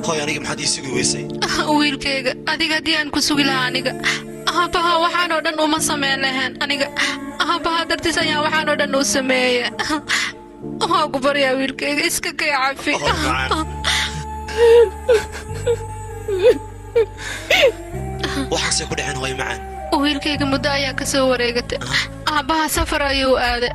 هاي أنا كم حد يسوي ويسي wiilkayga adiga hadii aan ku sugi lahaa aniga aabaha waxaan oo dhan uma sameyn lahayn aniga aabaha dartiis ayaa waxaan oo dhan u sameeyay waa ku baryaa wiilkayga iska kay cafi waxaase ku dhaceen hooyo macaan wiilkayga muddo ayaa ka soo wareegatay aabaha safar ayuu aaday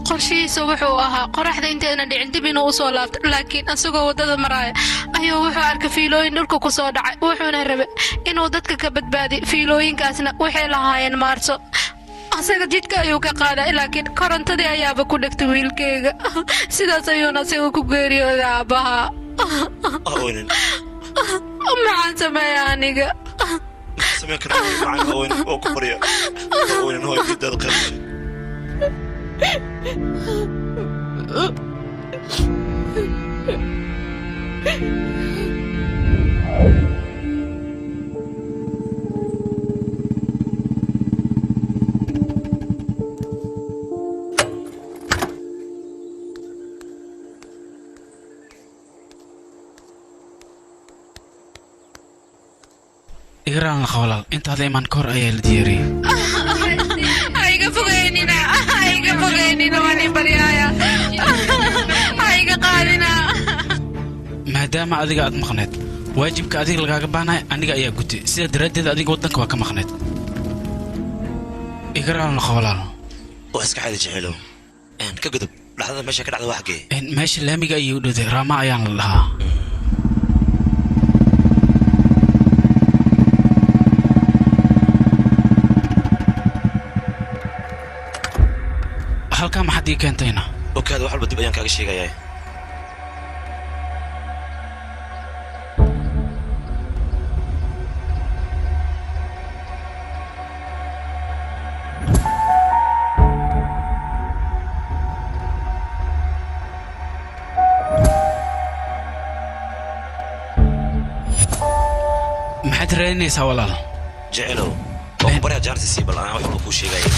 qorshihiisa wuxuu ahaa qoraxda intayna dhicin dib inuu u soo laabto laakiin asagoo waddada maraaya ayuu wuxuu arkay fiilooyin dhulka ku soo dhacay wuxuuna rabay inuu dadka ka badbaadiyo fiilooyinkaasna waxay lahaayeen maarso asaga jidka ayuu ka qaaday laakiin korontadii ayaaba ku dhegtay wiilkayga sidaas ayuuna asaga ku geeriyooday aabaha maxaan sameeya aniga سمع كلام معك وين أو كبرياء وين هو يبدأ القلب إقرأ الخولال أنت هذا إيمان كور أيه الديري أيها فوقينينا واني بريايا أيها قالنا ما دام أديك أد مخنت واجبك أديك لقاك بانا أنيك أيه قلت سيد ردد أديك ودنك واك مخنت إقرأ الخولال واسك حالي جعلو إن كقدب لحظة ماشي كده على واحد إن ماشي لامي أيه ودي راما أيان الله halka ma xadii keentayna okaad wax walba dib ayaan kaaga sheegayaa maxaad raadinaysaa walaal jecelow oo bariya jaartisi bal aan wax walba kuu sheegaya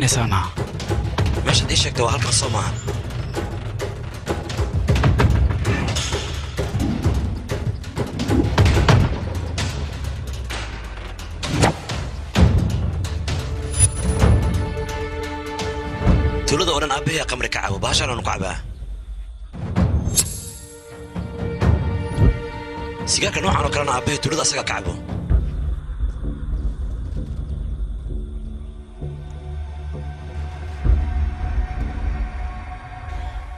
سمعنا ماشي دي شكله وهالك الصومعة تولد أوران أبيها قمر كعب وباشر أنا كعبها سيجاك نوع أنا كرنا أبيه تولد أسيجا كعبه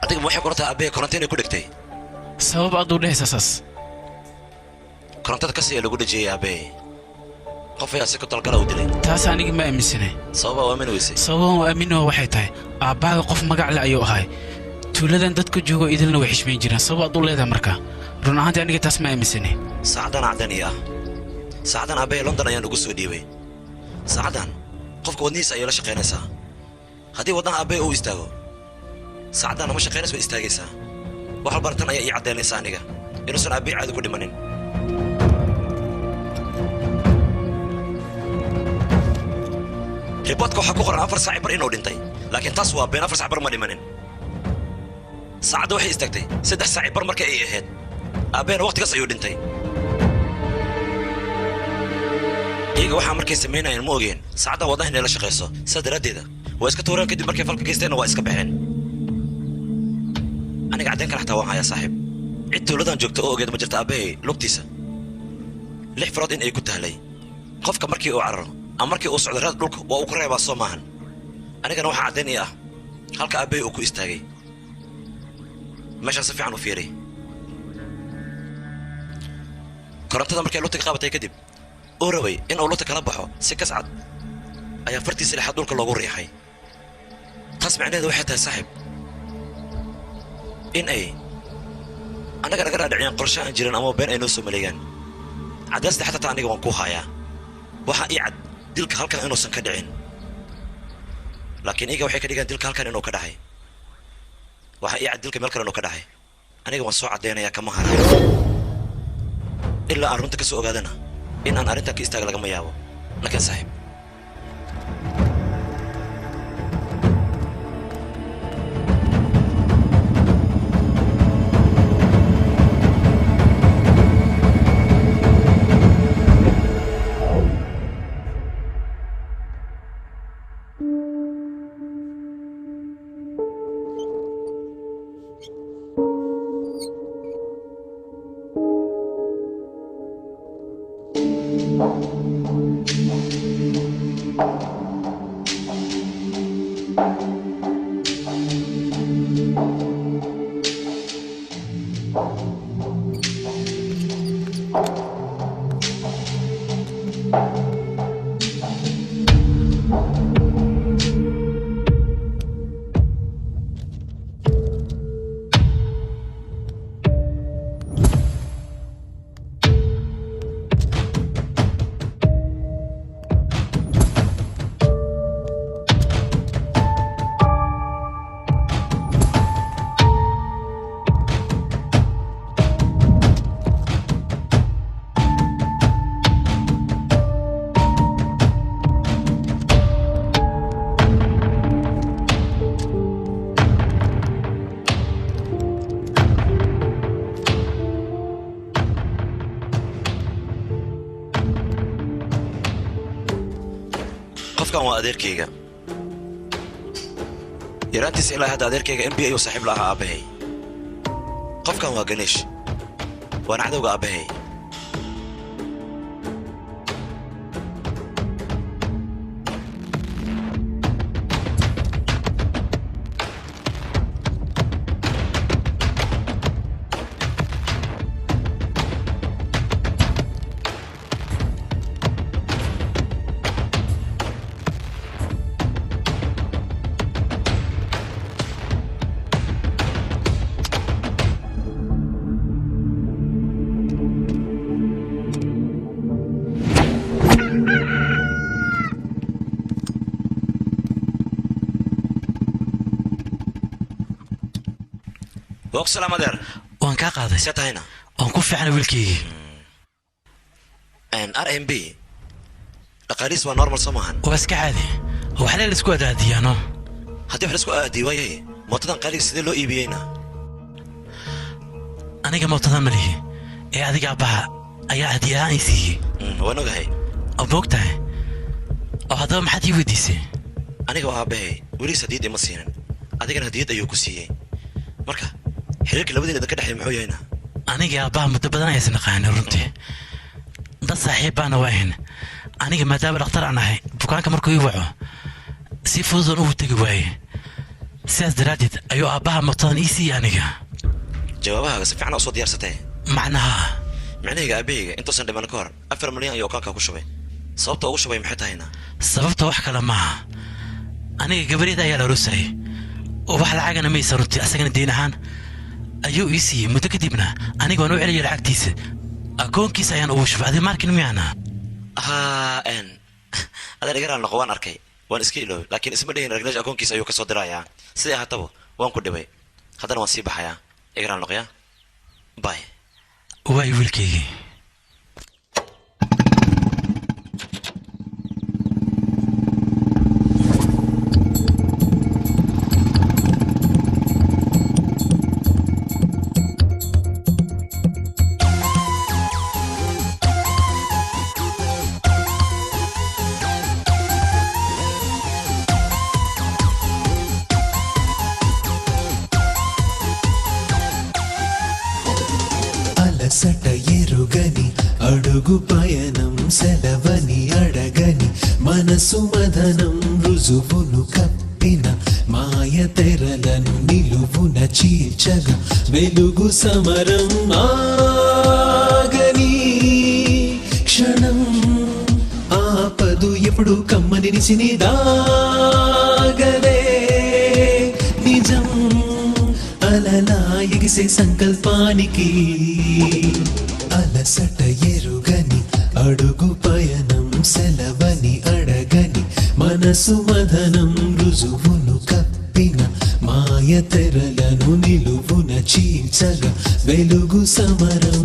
adiga waxay qortaa aabbe korontada ku dhigtay sabab aad u leeyahay korontada ka sii lagu dhajiyay aabbe qof ayaa si ku talgal u dilay taas aniga ma aaminsanay sabab waa min weysay sabab waa min waxay tahay aabbaha qof magac leh ayuu ahay tuuladan dadku joogo idilna way xishmeyn jireen sabab aad u leedahay marka run ahaantii aniga taas ma aaminsanay saacadan cadaniya saacadan aabbe London ayaan ugu soo dhiibay saacadan qofka wadniisa ayuu la shaqeynaysaa haddii wadan aabbe uu istaago ساعدنا مش خير اسمه استاجيسا وحال برتنا يا عدل لسانية إنه سنة أبيع هذا كل منين ريبوتكو حكوا قرن أفر ساعة بر إنه دنتي لكن تصوى بين أفر ساعة بر ما منين ساعد وحي استجتي سدح ساعة بر مركا إيه هاد أبين وقت قصيو دنتي يجي واحد مركز سمينا الموجين ساعدها وضحنا لا شقيسه سد رديده واسكتورا كده مركز فلك كيستين واسك بحين أنا قاعدين كرحت واقع يا صاحب عدت ولدان جوجت أوجد مجرت أبيه لبتيسة لح فراد إن أي كنت هلي قفك مركي أعرّ أمركي أصعد راد لك وأقرأ بصومهن أنا كان واحد عدين إياه هلك أبيه أكو استاجي ماشي صفي عنه فيري كرمت هذا مركي لوتك قابتي كذب أوروي إن أولوتك ربحه سكس عد أيا فرتي سلاح دولك الله قريحي قسم عنده واحد يا صاحب إن أي أنا قرأ دعيان قرشان جيران أما بين أي نص مليان عدست حتى تاني وانكوها يا وحا إعد dilka halkan inuusan ka dhicin laakiin iyaga waxay ka dhigaan dilka halkan inuu ka dhacay waxa ii cad dilka meel kale inuu ka dhacay aniga waan soo caddaynayaa kama harayo ilaa aan runta ka soo ogaadana in aan arrintan ka istaaga lagama yaabo laakiin saaxiib qofkan waa adeerkayga yaraantiisa ilaa hadda adeerkayga MBA ayuu saaxiib la ahaa aabbahay qofkan waa ganeesh waana cadowga aabbahay وقسلام أدير وان كاقاضي سيتهينا وان كوفي عنا ويلكي ان RMB لقاريس ونورمال سماهن وبس كعادي هو حلال اسكو ادي انا هدي حلسكو ادي وياي موتدان قالي سيدي لو ايبيينا انيغا موتدان ملي اي اديغا با ايا ادي اي سي وانا غاي ابوقتها او هذا ما حد يوديسي انيغا واباي ولي سديد ما سينن اديغنا هديد ايو كسيي marka xiriirka labadeena ka dhaxay muxuu yahay aniga aabbaha muddo badan aysan naqaanin runtii dad saaxiibana waayn aniga maadaama dhakhtar aan ahay bukaanka markuu ii waco si fudud uu tagi waayay sidaas daraadeed ayuu aabbaha mutadan ii siiyay aniga jawaabaha si fiican u soo diyaarsatay macnaheega aabahayga intuusan dhiman ka hor 4 milyan ayuu kaanka ku shubay sababta ugu shubay maxay tahayna sababta wax kale maaha aniga gabariyada ayaa la rusay وواحد العجنة ما يصيرت أسجن دين هان أيو يسي متكتبنا أنا قانو علي العكتيس أكون كيس أيان أوش فهذا ماركن ميانا ها إن هذا رجال النقوان أركي وان اسكيلو لكن اسمه ده رجال أكون كيس أيو كسر درايا سيا هتبو وان كده بي هذا نوصي بحياة إجرا النقيا باي واي ويلكي సటయరుగని అడుగు పయనం సెలవని అడగని మనసు మదనం రుజువును కప్పిన మాయ తెరలను నిలువున చీల్చగా వెలుగు సమరం ఆగని క్షణం ఆపదు ఎప్పుడు కమ్మని నిసిని దాగలే నిజం అలలా ఎగిసే సంకల్పానికి అలసట ఎరుగని అడుగు పయనం సెలవని మనసు మదనం రుజువును కప్పిన మాయ తెరలను నిలువున చీల్చగా వెలుగు సమరం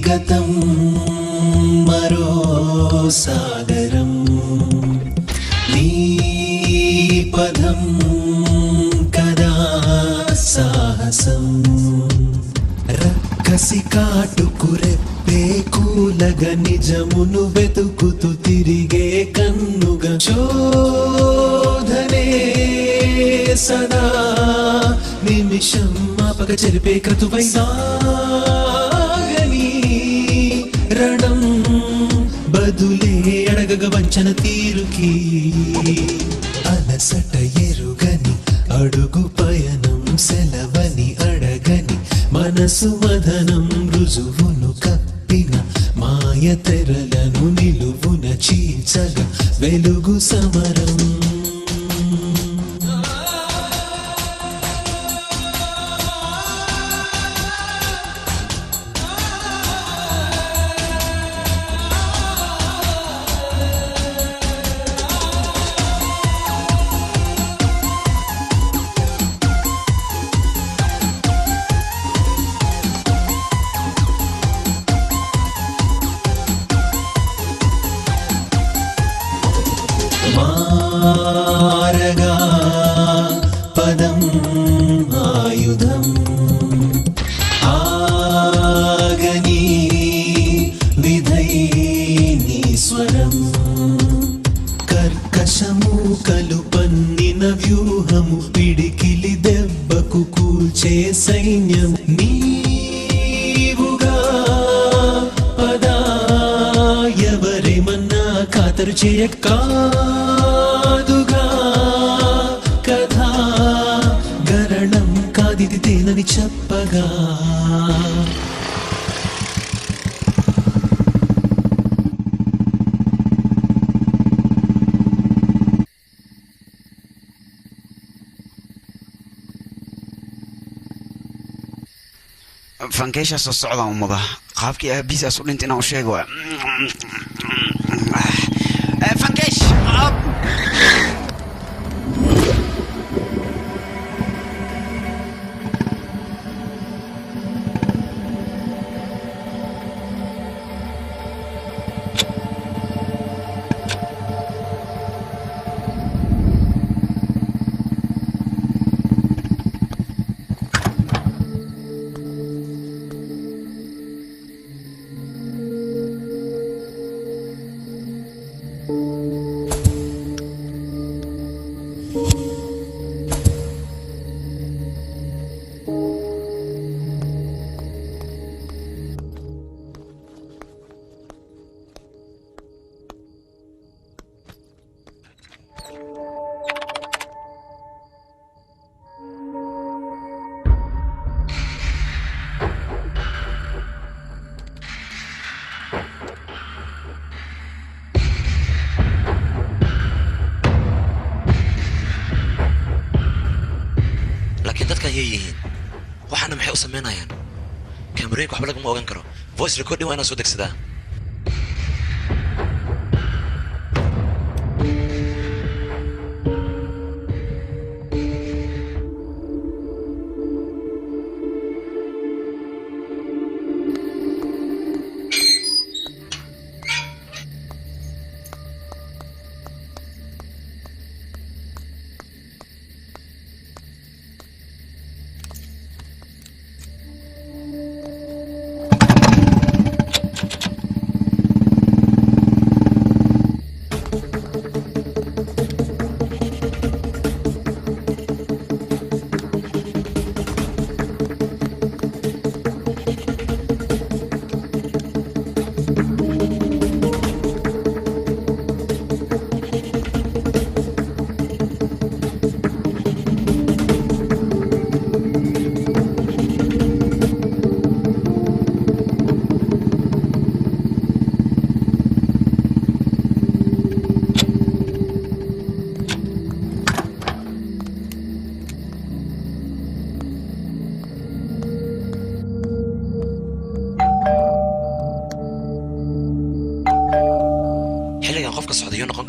గతం మరో సాగరం నీ పదం కదా సాహసం రక్కసి కాటుకు రెప్పే కూలగా నిజమును వెతుకుతూ తిరిగే కన్నుగా శోధనే సదా నిమిషం మాపక చెరిపే క్రతువై రణం బదులే అడగగ వంచన తీరుకి అలసట ఎరుగని అడుగు పయనం సెలవని అడగని మనసు మదనం రుజువును కప్పిన మాయ తెరలను నిలువున చీల్చగా వెలుగు సమరం మారగా పదం ఆయుధం ఆగని విధై నీ స్వరం కర్కశము కలుపన్నిన వ్యూహము పిడికిలి దెబ్బకు కూల్చే సైన్యం నీవుగా పదా ఎవరేమన్నా ఖాతరు చేయక తేనని చెప్పగా fankeeshaas soo socdaan ummada qaabkii aabihiisaas u dhintay inaan u sheego fankeesh waxaana maxay u sameynayaan kaamirooyinka waxba lagama ogan karo voice recording waa inaan soo degsadaa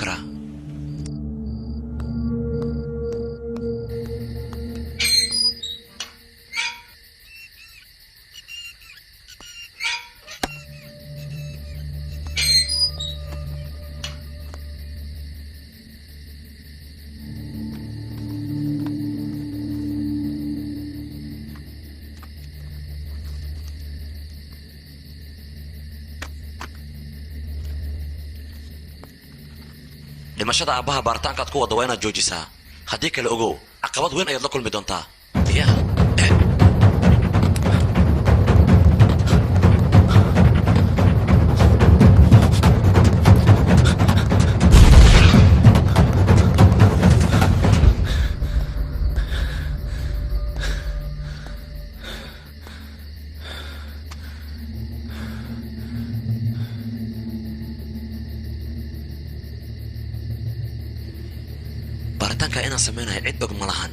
karaa dhimashada aabbaha baaritaankaad ku wadda waa inaad joojisaa haddii kale ogow caqabad weyn ayaad la kulmi doontaa ya baaritaanka inaan samaynayo cid og ma lahan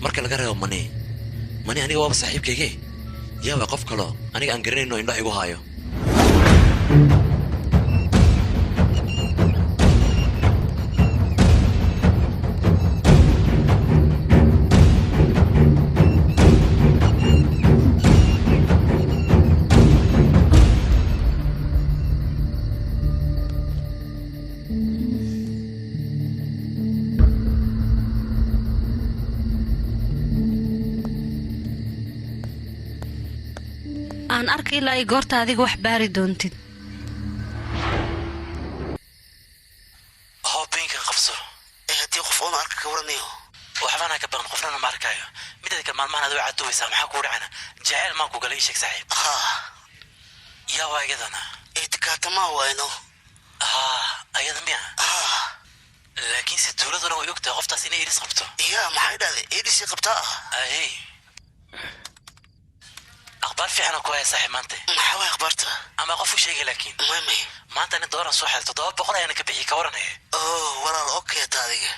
marka laga reebo mani aniga waaba saaxiibkayge yaaba qof kaloo aniga aan garanayno indhaha igu haayo aan arki ilaa ay goorta adiga wax baari doontid hoobiinka qabso haddii qof oona arka ka waranayo waxbaana ka badan qofnana ma arkaayo midada kale maalmahan aad way cadubaysaa maxaa kuu dhacana jacayl maan ku galay ii sheeg saaxiib yaa waa igadana itikaatamaa wayno ayada miya laakiin si tuuladuna way ogtahay qoftaas inay idhis qabto yaa maxay dhahday idhisii qabtaa ay أخبار في حنا كويس صاحي مانتي محاوي أخبارته أما غفو شيء لكن مامي ما أنت ندور نصوح تدور بقرا أنا كبيعي كورنا ولا أوكي تاريخ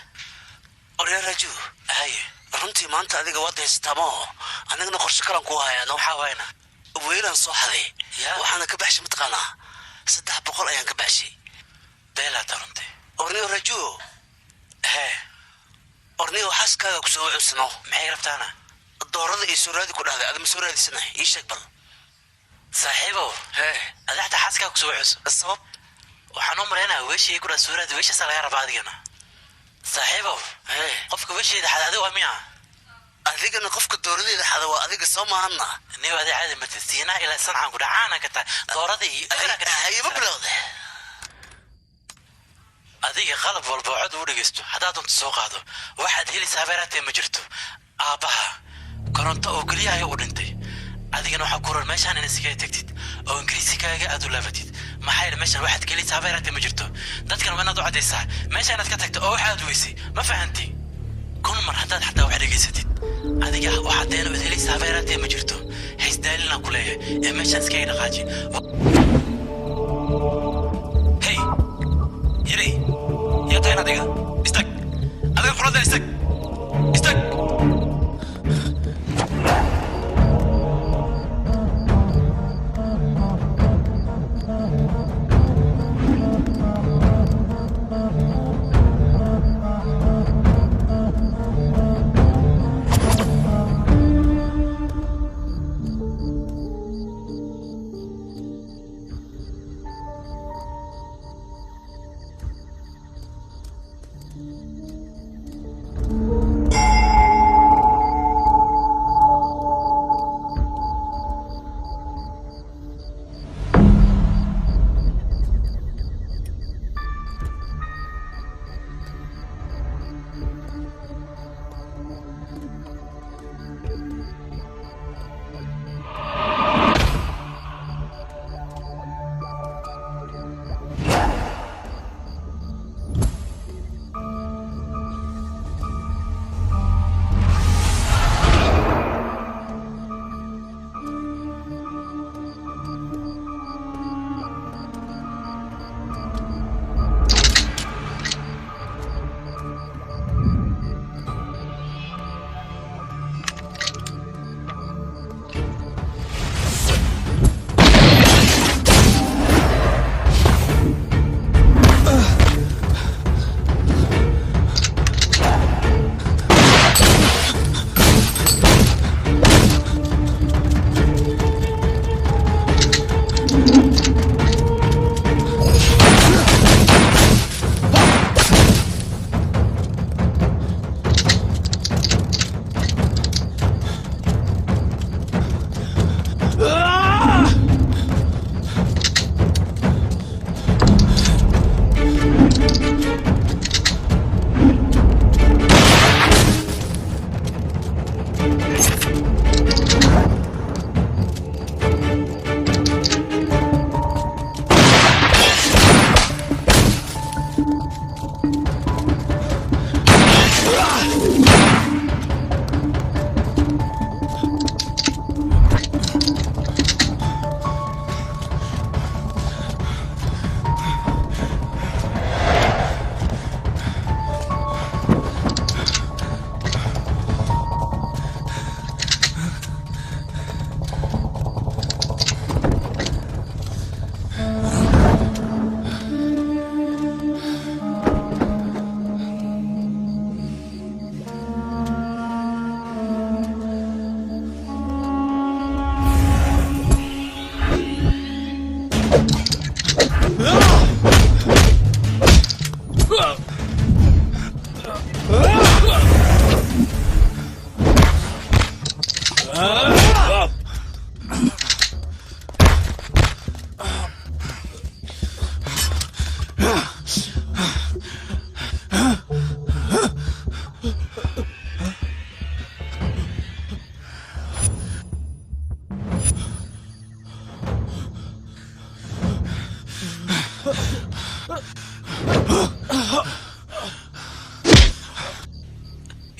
أريد رجو هاي رنتي ما أنت هذيك واضح استماع أنا نقول شكرا كوها لو حاوينا وين نصوح هذي وحنا كبحش متقنا صدق بقرا أنا كبحشي بلا ترنتي أريد رجو هاي أريد وحاسك كسوع عسنو معي عرفت أنا الدورة إيه سورادي كل هذا هذا مسورادي سنة إيش أقبل صاحبه هذا حتى حاسك كسوع عس الصوب وحنمر هنا وش يكون سورادي وش سلاير بعدي أنا صاحبه قفك وش إذا حد هذا وميع أذيك أنا قفك الدورة إذا حد هو أذيك الصوم عنا نيو هذا عادي متسينا إلى صنعة كل عانا كتا دورة دي هي مبلغ أذيك غلب والبعد ورجستو حتى أنت السوق هذا واحد هلي سافرات مجرتو أباها كرنت أو كلية هي ورنتي أذيك نوع كورة المشان إن سكيت تكتيد أو إنجليزي كاجا أدو لفتيد ما حيل المشان واحد كلية سافرات مجرتو ده كانوا من أدو عدي ساعة مشان أتكتكت أو واحد ويسي ما فهمتي كل مرة حتى واحد جيستيد أذيك واحد دينو بتهلي سافرات مجرتو حيث دالنا كلية المشان سكيت نقاجي هي يري يا تاينا ديجا استك أذيك فرد استك استك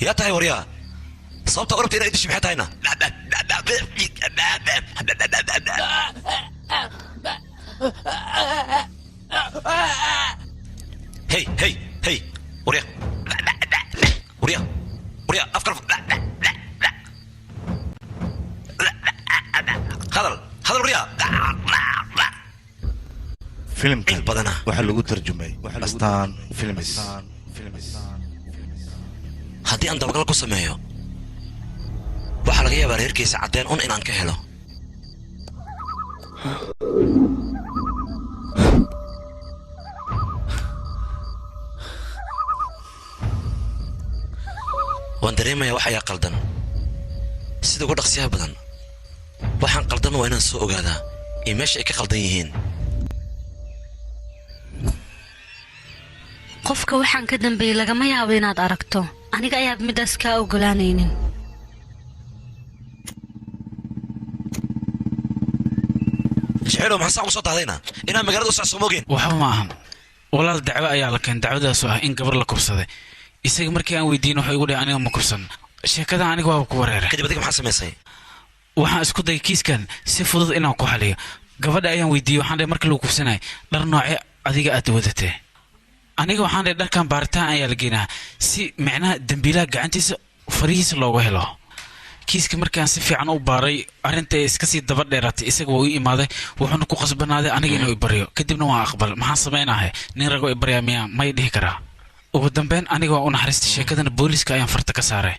يا تاي وريا صوت قربت إلى إيدي شبحتها هنا هي وريا أفكر هذا وريا فيلم كان بدنا waxaa lagu tarjumay astaan films haddii aan dabagal ku sameeyo waxaa laga yaabaa reerkiisa caddeen un inaan ka helo waan dareemayaa wax ayaa qaldan sida ugu dhaqsiyaha badan waxaan qaldan waa inaan soo ogaadaa iyo meesha ay ka qaldan yihiin qofka waxaan ka dambeeyay lagama yaabo inaad aragto aniga ayaad midaas kaa ogolaanaynin jeceelow maxaa saa ugu soo dahdayna inaan magaalada u socso moogeen waxba ma ahan walaal dacwo ayaa la keen dacwadaasoo ah in gabar la kubsaday isaga markii aan weydiin waxa igu dhahay aniga ma kubsan sheekadan aniga waaba ku wareeray kadib adiga maxaa samaysay waxaan isku dayay kiiskan si fudud inaan ku xaliyo gabadha ayaan weydiiyey waxaan dhahay markii lagu kubsanay dhar noocee adiga aad wadatee aniga waxaan dhahay dharkan baaritaan ayaa la geenaa si micnaha dembiilaha gacantiisa farihiisa loogu helo kiiska markaan si fiican u baaray arrinta iska sii daba dheeratay isaga waa ii imaaday wuxuuna ku qasbanaaday aniga inuu ibaryo kadibna waan aqbal maxaan samaynahay nin ragoo ibaryaa miyaa may dhihi karaa ugu dambeyn aniga waa u naxariistay sheekadana booliiska ayaan farta ka saaray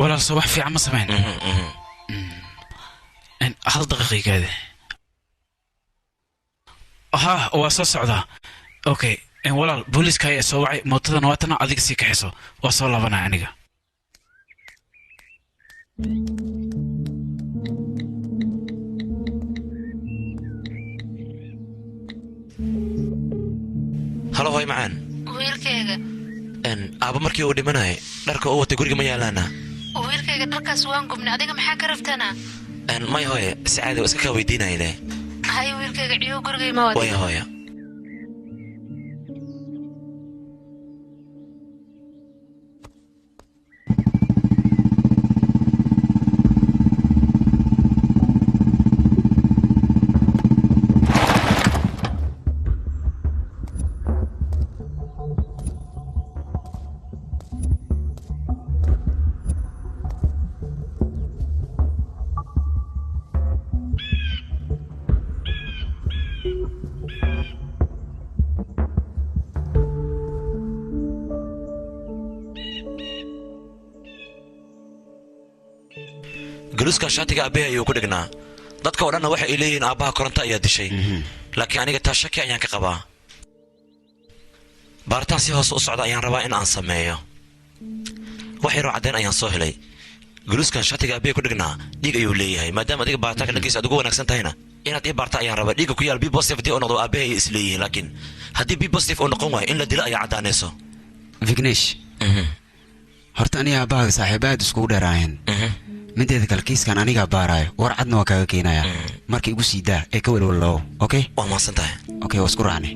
walaal soo wax fiican ma samayn hal daqiiqaygaade ها واسو سعدا اوكي ان walaal booliiska ayaa soo wacay mootadana waatana adiga sii kaxiso waa soo laabanaa aniga halo hoy macaan wiilkayga aaba markii uu dhimanayay dharka uu watay guriga ma yaalaana wiilkayga dharkaas waan gubnay adiga maxaa ka rabtanaa may hooye si caadi iska kaa weydiinayne hay wiilkayga ciyo gurigay ma wada waya hooya جلوسك شاتيga aabbaha ayuu ku dhignaa dadka oo dhanna waxa ay leeyihiin aabbaha koronto ayaa dishay laakiin aniga taa shaki ayaan ka qabaa baaritaan si hoos u socda ayaan rabaa in aan sameeyo wax yaroo caddeyn ayaan soo helay جلوسkan shatiga aabbaha ku dhignaa dhiig ayuu leeyahay maadaama adiga baaritaanka dhankiisa aad ugu wanaagsan tahayna inaad ii baarta ayaan rabaa dhiigga ku yaal b positive dii oo noqdo aabbaha ay isleeyihiin laakiin haddii b positive uu noqon waayo in la dilo ayaa caddaanayso vignesh horta aniga aabbahaga saaxiib aad iskugu dheeraayeen mideeda kale kiiskan anigaa baaraayo war cadna waa kaaga keenaya marka igu sii daa ee ka walwallow okay waa mahadsan tahay okay waa isku raacnay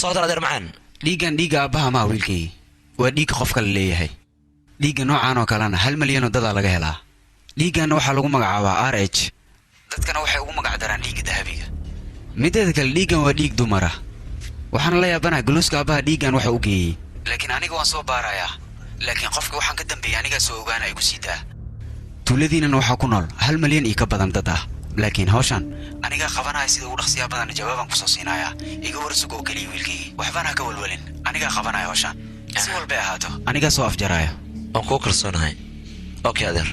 socdal adeer macaan dhiiggan dhiigga aabbaha maa wiilkay waa dhiigga qofka la leeyahay dhiigga noocaan oo kalena 1 milyan oo dadaa laga helaa dhiigganna waxaa lagu magacaabaa r h dadkana waxay ugu magacdaraan dhiigga dahabiga mideeda kale dhiiggan waa dhiig dumara waxaana la yaabanaha guluuska aabbaha dhiiggan waxa u geeyey laakiin aniga waan soo baarayaa laakiin qofka waxaan ka dambeeyay anigaa soo ogaanaya igu sii daa tuuladiinana waxaa ku nool 1 milyan iyo ka badan dad ah laakiin hawshan anigaa qabanaya sida ugu dhaqsiyaa badan jawaabaan kusoo siinayaa iga warsug oo keliya wiilkaygi waxbaan ha ka walwalin anigaa qabanaya hawshan si walbay ahaato anigaa soo afjaraya waan kuu kalsoonahay okay adeer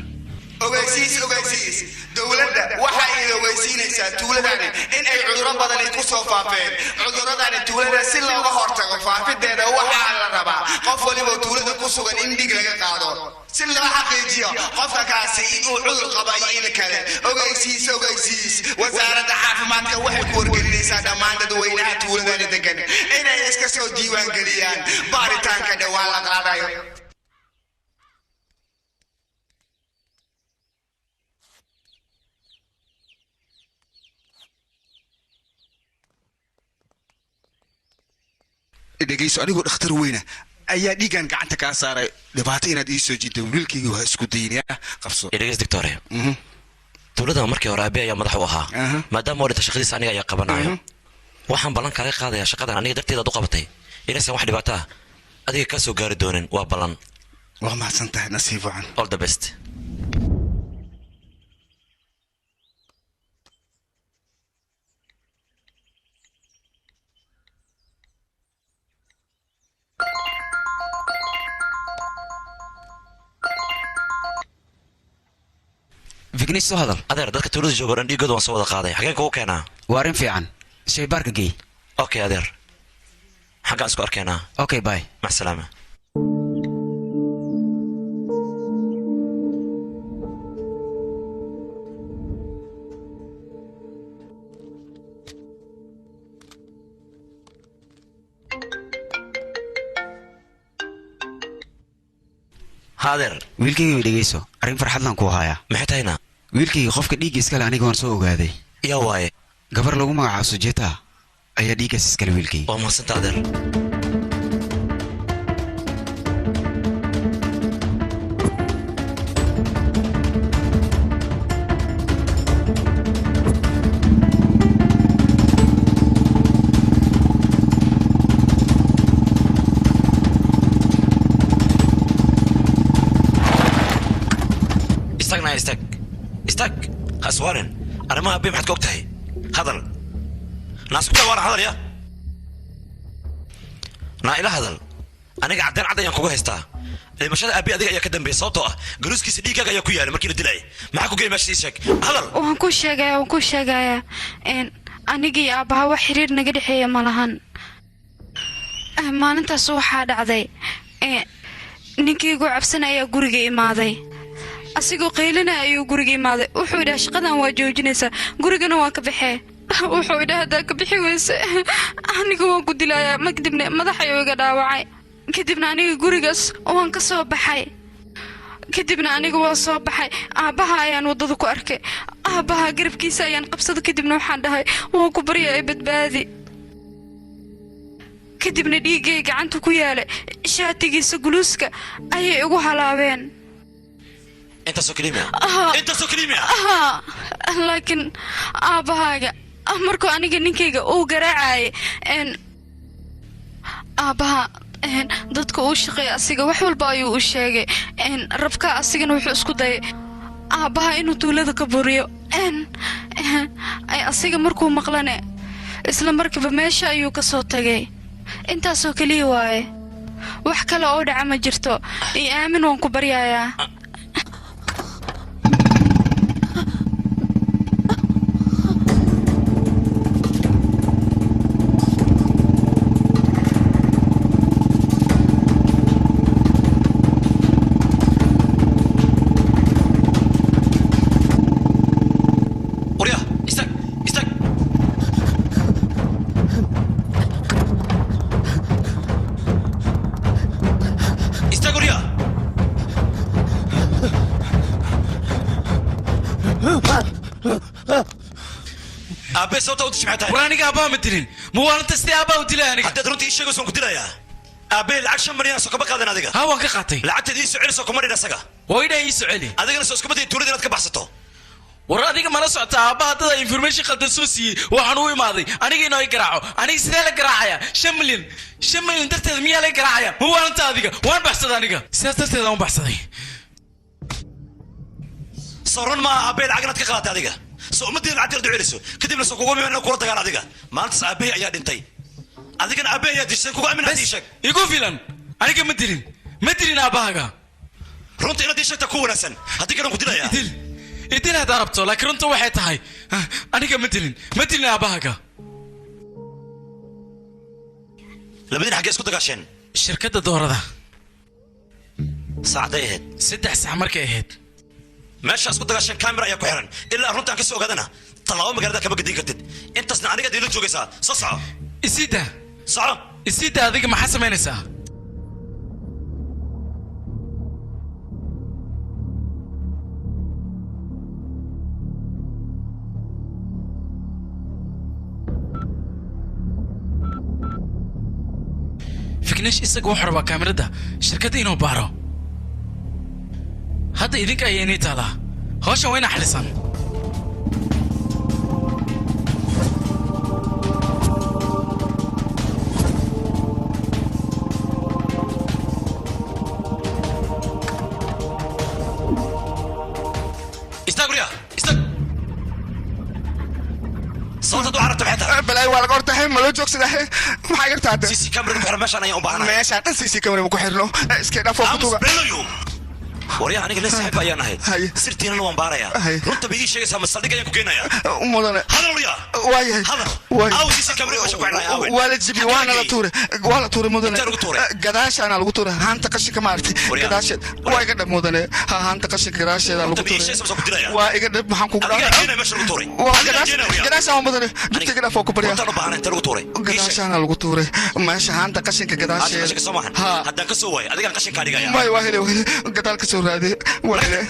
ogeysiis dowladda waxa ay ogeysiinaysaa tuuladani in ay cudurro badan ku soo faafeen cuduradani tuulada si looga hortago faafideeda waxaa la rabaa qof waliba tuulada ku sugan in dhiig laga qaado si loo xaqiijiyo qofka kaasi inuu cudur qabo iyo in kale ogeysiis wasaaradda caafimaadka waxay ku wargelinaysaa dhammaan dadweynaha tuuladani degan inay iska soo diiwaan geliyaan baaritaanka dhawaan la qaadayo dhegayso anigoo dhakhtar weyna ayaa dhiigan gacanta kaa saaray dhibaato inaad ii soo jiido wiilkayga waa isku daynaya qabso idhageys doctore dowladda markii hore aabe ayaa madax u ahaa maadaama oo dhinta shaqadiisa aniga ayaa qabanayo waxaan ballan kaaga qaadayaa shaqadan aniga darteedaad u qabatay inaysan wax dhibaato ah adiga kaa soo gaari doonin waa ballan waa mahadsan tahay nasiib wacan all the best vignis soo hadal adeer dadka tuulada jooga dhan dhiigooda waan soo wada qaaday xageen kugu keenaa waa arrin fiican shaybaarka geey okay adeer xaggaan isku arkeenaa okay bye mac salaama haadeer wiilkayga way dhegayso arrin farxadlaan kuu hayaa maxay tahayna wiilkayga qofka dhiigga iskale aniga waan soo ogaaday yaa waaye gabar lagu magacaabo sujeeta ayaa dhiiggaas iskale wiilkayga waa mahadsanta adeer استاك هسوارن انا ما ابي محد كوكتهي هذل ناس كلها ورا هذل يا نا الى هذل انا قاعدين عديان كوغو هيستا المشهد ابي اديق ايا كدنبي صوتو غروسكيس ديغا ايا كو يال markii la dilay maxaa ku geey meeshii sheeg hadal waan ku sheegayaa in anigii aabaha wax xiriir naga dhaxeeya ma lahan maalintaas waxaa dhacday ninkii ugu cabsanaya guriga imaaday asigoo qaylina ayuu guriga imaaday wuxuu idhaa shaqadan waa joojinaysaa gurigana waa ka baxee wuxuu idhaa haddaa ka bixi weyse aniga waan ku dilayaa makdibna madax ayuu iga dhaawacay kadibna aniga gurigaas waan ka soo baxay kadibna aniga waa soo baxay aabaha ayaan waddada ku arkay aabaha garabkiisa ayaan qabsada kadibna waxaan dhahay waan ku baryaa ay badbaadi kadibna dhiiggay gacanta ku yaalay shaatigiisa guluuska ayay igu halaabeen انت سو كلمه انت سو كلمه laakiin aabahaaga markuu aniga ninkayga uu garaacay aabaha dadka uu shaqeeya asiga wax walba ayuu u sheegay rabka asigana wuxuu isku dayay aabaha inuu tuulada ka buriyo asiga markuu maqlane isla markiiba meesha ayuu ka soo tagay intaasoo keliya waaye wax kale oo dhaca ma jirto ii aamin waan ku baryayaa ابي صوته وتشمعتها وراني ابا مدلين مو انت استي ابا ودلاني حتى درنتي شيغو سون كدلايا ابي العك 5 مليون سو كبا قادن اديغا ها وان كقاتي lacagtadii soo celiso kuma dhina saga wayda ii soo celi adigana soo iskuma day tuulada inaad ka baxsato war adiga mana socota aba hadda information qaldan soo siiyay waxaan u imaaday aniga inoo garaaco aniga sidee la garaacaya 5 milyan darteed miyaa la garaacaya ma waanta adiga waan baxsaday aniga sidaas darteed aan baxsaday صورن ما ابي العق inaad ka qaatay adiga soo umadii lacag tirdu celiso kadibna soo kugu miina kula dagaal adiga maanta aabe ayaa dhintay adigana aabe ayaa dishay kugu aamin hadii sheeg igu filan aniga ma dilin aabaaga runta inaad dishay ku wanaagsan hadii kale ku dilaya idil hada rabto laakiin runta waxay tahay aniga ma dilin aabaaga labadii xagee isku dagaasheen shirkadda doorada saacday ahayd 3 saac markay ahayd meesha isku dagaasheen kamera ayaa ku xiran ilaa runtaan ka soo ogaadana talaabo magaalada kama gadin kartid intaasna aniga diilo joogaysaa soo soco isida adiga maxaa samaynaysaa danish isaga wuxuu rabaa kaamirada shirkadda inuu baaro hadda idinka ayaa inii taalaa hawshan waa inaa xalisaan صوت عرفت بحياتها بلاي ولا قرت هي ما لو جوكس ده ما حاجه بتاعت سي سي كاميرا بحر ماشي انا يوم بحنا ماشي سي سي كاميرا بكو حيرنو اسكي دافو فوتو وريا aniga la saaxiib ayaan ahay sirtiina waan baaraya runta bigi sheegaysa ma saldhiga ayaan ku keenaya mudane hadal wariya waaye hadal aw si si kamri waxa ku xirnaa aw wala jibi wala tuure mudane gadaashana lagu tuure haanta qashika maarti gadaasheed waa iga dhab mudane haanta qashika gadaasheeda lagu tuure waa iga dhab maxaan ku gadaashana mudane jibtiga dhafo ku bariya gadaashana lagu tuure meesha haanta qashinka gadaasheeda haddaan ka soo waay adigaan qashinka dhigaya may waa hele gadaal ka soo raade wale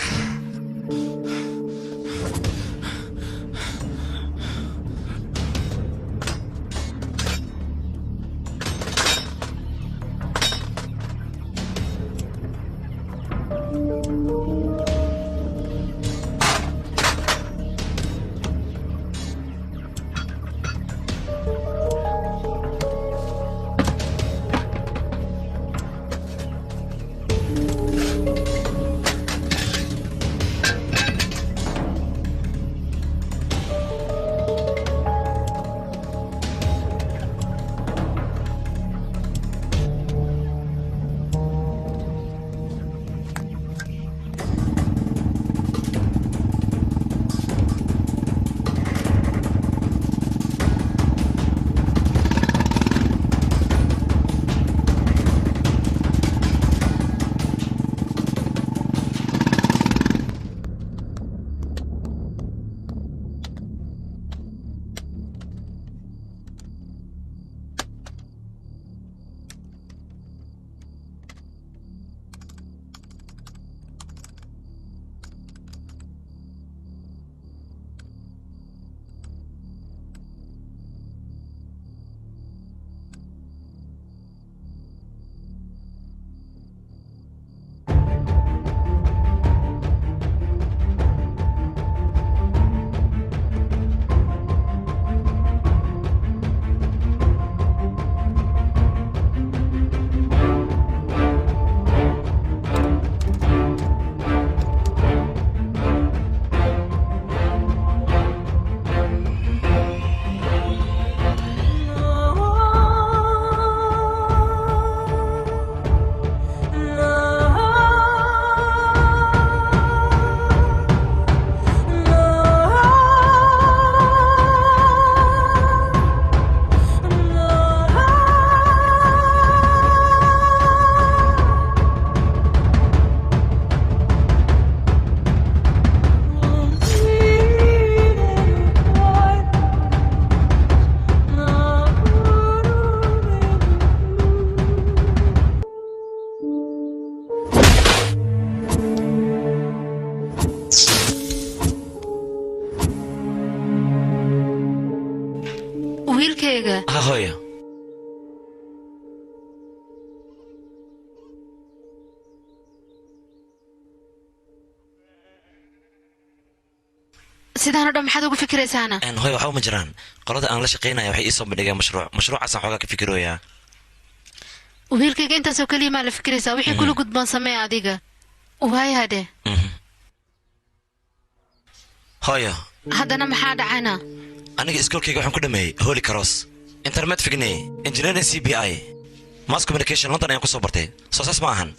wiilkayga hooyo sidaan oo dhan maxaad ugu fikiraysaana hooyo waxa uma jiraan qolada aan la shaqeynaya waxay ii soo bandhigeen mashruucaasaan xoogaa ka fikirooyaa wiilkayga intaasoo keliya maa la fikiraysaa wixii kula gudboon samee adiga waayahadhe hooyo haddana maxaa dhacayna aniga iskoolkayga waxaan ku dhameeyey holy cross internet figney engineering CBI mass communication london ayaan ku soo bartay soo saas ma ahan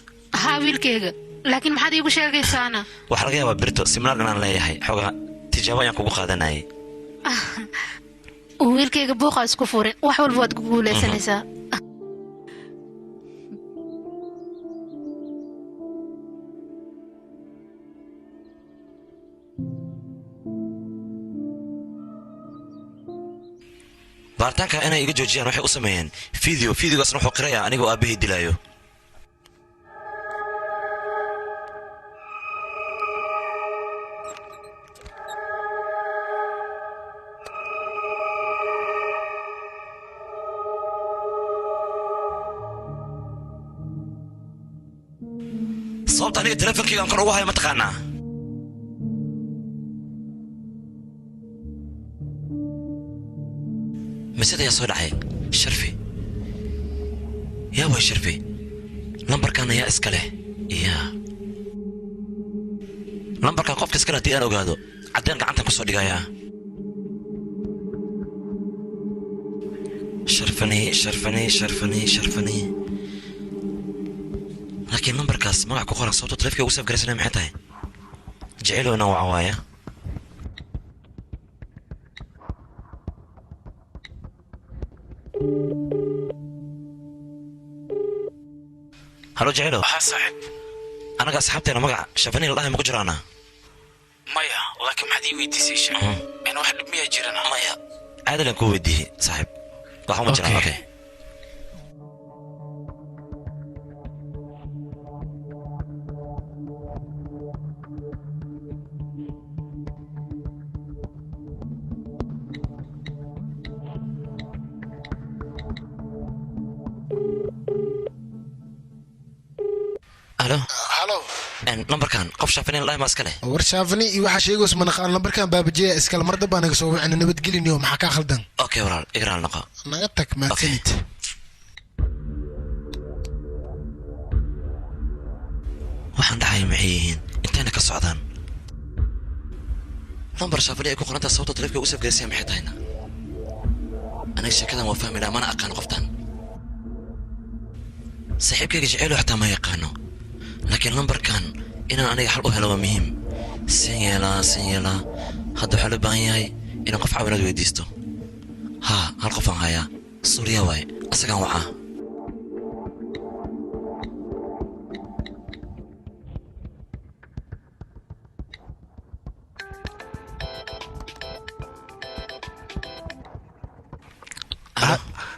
haa wiilkayga laakiin maxaad iigu sheegaysaana waxaa laga yaabaa birito seminar inaan leeyahay xoogaa tijaabo ayaan kugu qaadanayay wiilkayga buuqa isku furin wax walba waad ku guulaysanaysaa baaritaanka inay iga joojiyaan waxay u sameeyeen fideogaasna wuxuu qiraya anigoo aabbahay dilaayo sababta aniga teleefonkaygaan kor ugu hayo mataqaanaa مسد يا صدعي شرفي يا وي شرفي لمبر كان يا اسكله يا لمبر كان قفك اسكله دي انا اوغادو عدين قعنتا كسو دغايا شرفني لكن لمبر كاس ما كو خرق صوته تلفك وسف غرسنا محتاي جعلوا نوع وايا هلو جعلو ها صاحب أنا أصحابتي أنا مقع شافني الله ما قجرانا مايا لكن حدي ويدي سيشن أنا واحد بمية جيرنا مايا عادل أكو ودي صاحب الله ما قجرانا أوكي الو نمبر كان قف شافني الله ما اسكله ورشافني waxa sheegos man qaan number kan baabajiya iskala mar daba naga soo wicina nabad geliniyo maxaa ka khaldan okay walaal igra naqa naga tag ma sanid waxaan dhahay maxayeen intana ka socdaan number shaafali ay ku qoranta sawta telefoonka u safgaysay maxay tahayna ana shakadan waa fahmi mana aqaan qoftan saaxiibkayga jecel xataa ma yaqaano لكن نمبر كان إنا أنا حلو هلا مهم سيلا هذا حلو بايعي إنا قف عبنا دويديستو ها هالقفان هيا سوريا واي أسكان وعاه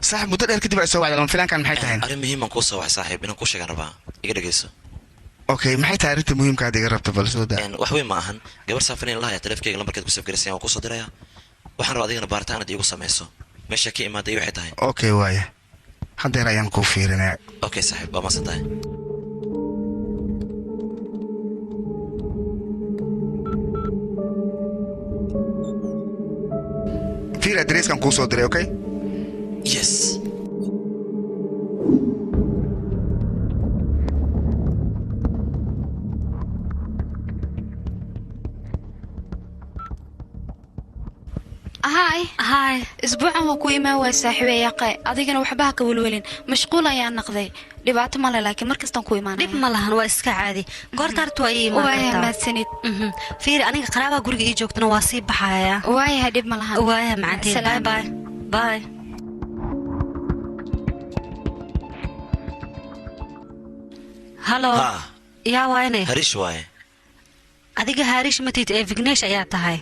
صاحب مدة الكتب على سواء لما فلان كان محيطين أنا مهم أنكو سوا صاحب إنا كوش جربا يقدر يجلسوا اوكي maxay tahay arinta muhiimka ah diga rabta balsooda wax weyn ma ahan gabar saafinayn lahayd telefonkayga lambarkeed ku safgaraysan oo ku soo diraya waxaan rabaa adigana baaritaan aad iigu samayso meesha ka imaaday waxay tahay okay waaya hadeer ayaan ku fiirinaa okay saaxiib waa masantahay fiir adreeskan ku soo diray okay yes هاي اسبوعا وكوي ما هو صاحبي يا قاي adigana waxba ka walwalin mashquul ayaan naqday dhibaato ma laakiin markastan ku imaanay dib ma lahan waa iska caadi goortaartu ay imaanaysaa waa maasanid fiir aniga qaraaba guriga ii joogtana waa sii baxaya waaya dib ma lahan waaya macantii bye hallo yaa waayne harish waaye adiga harish matid ee vignesh ayaa tahay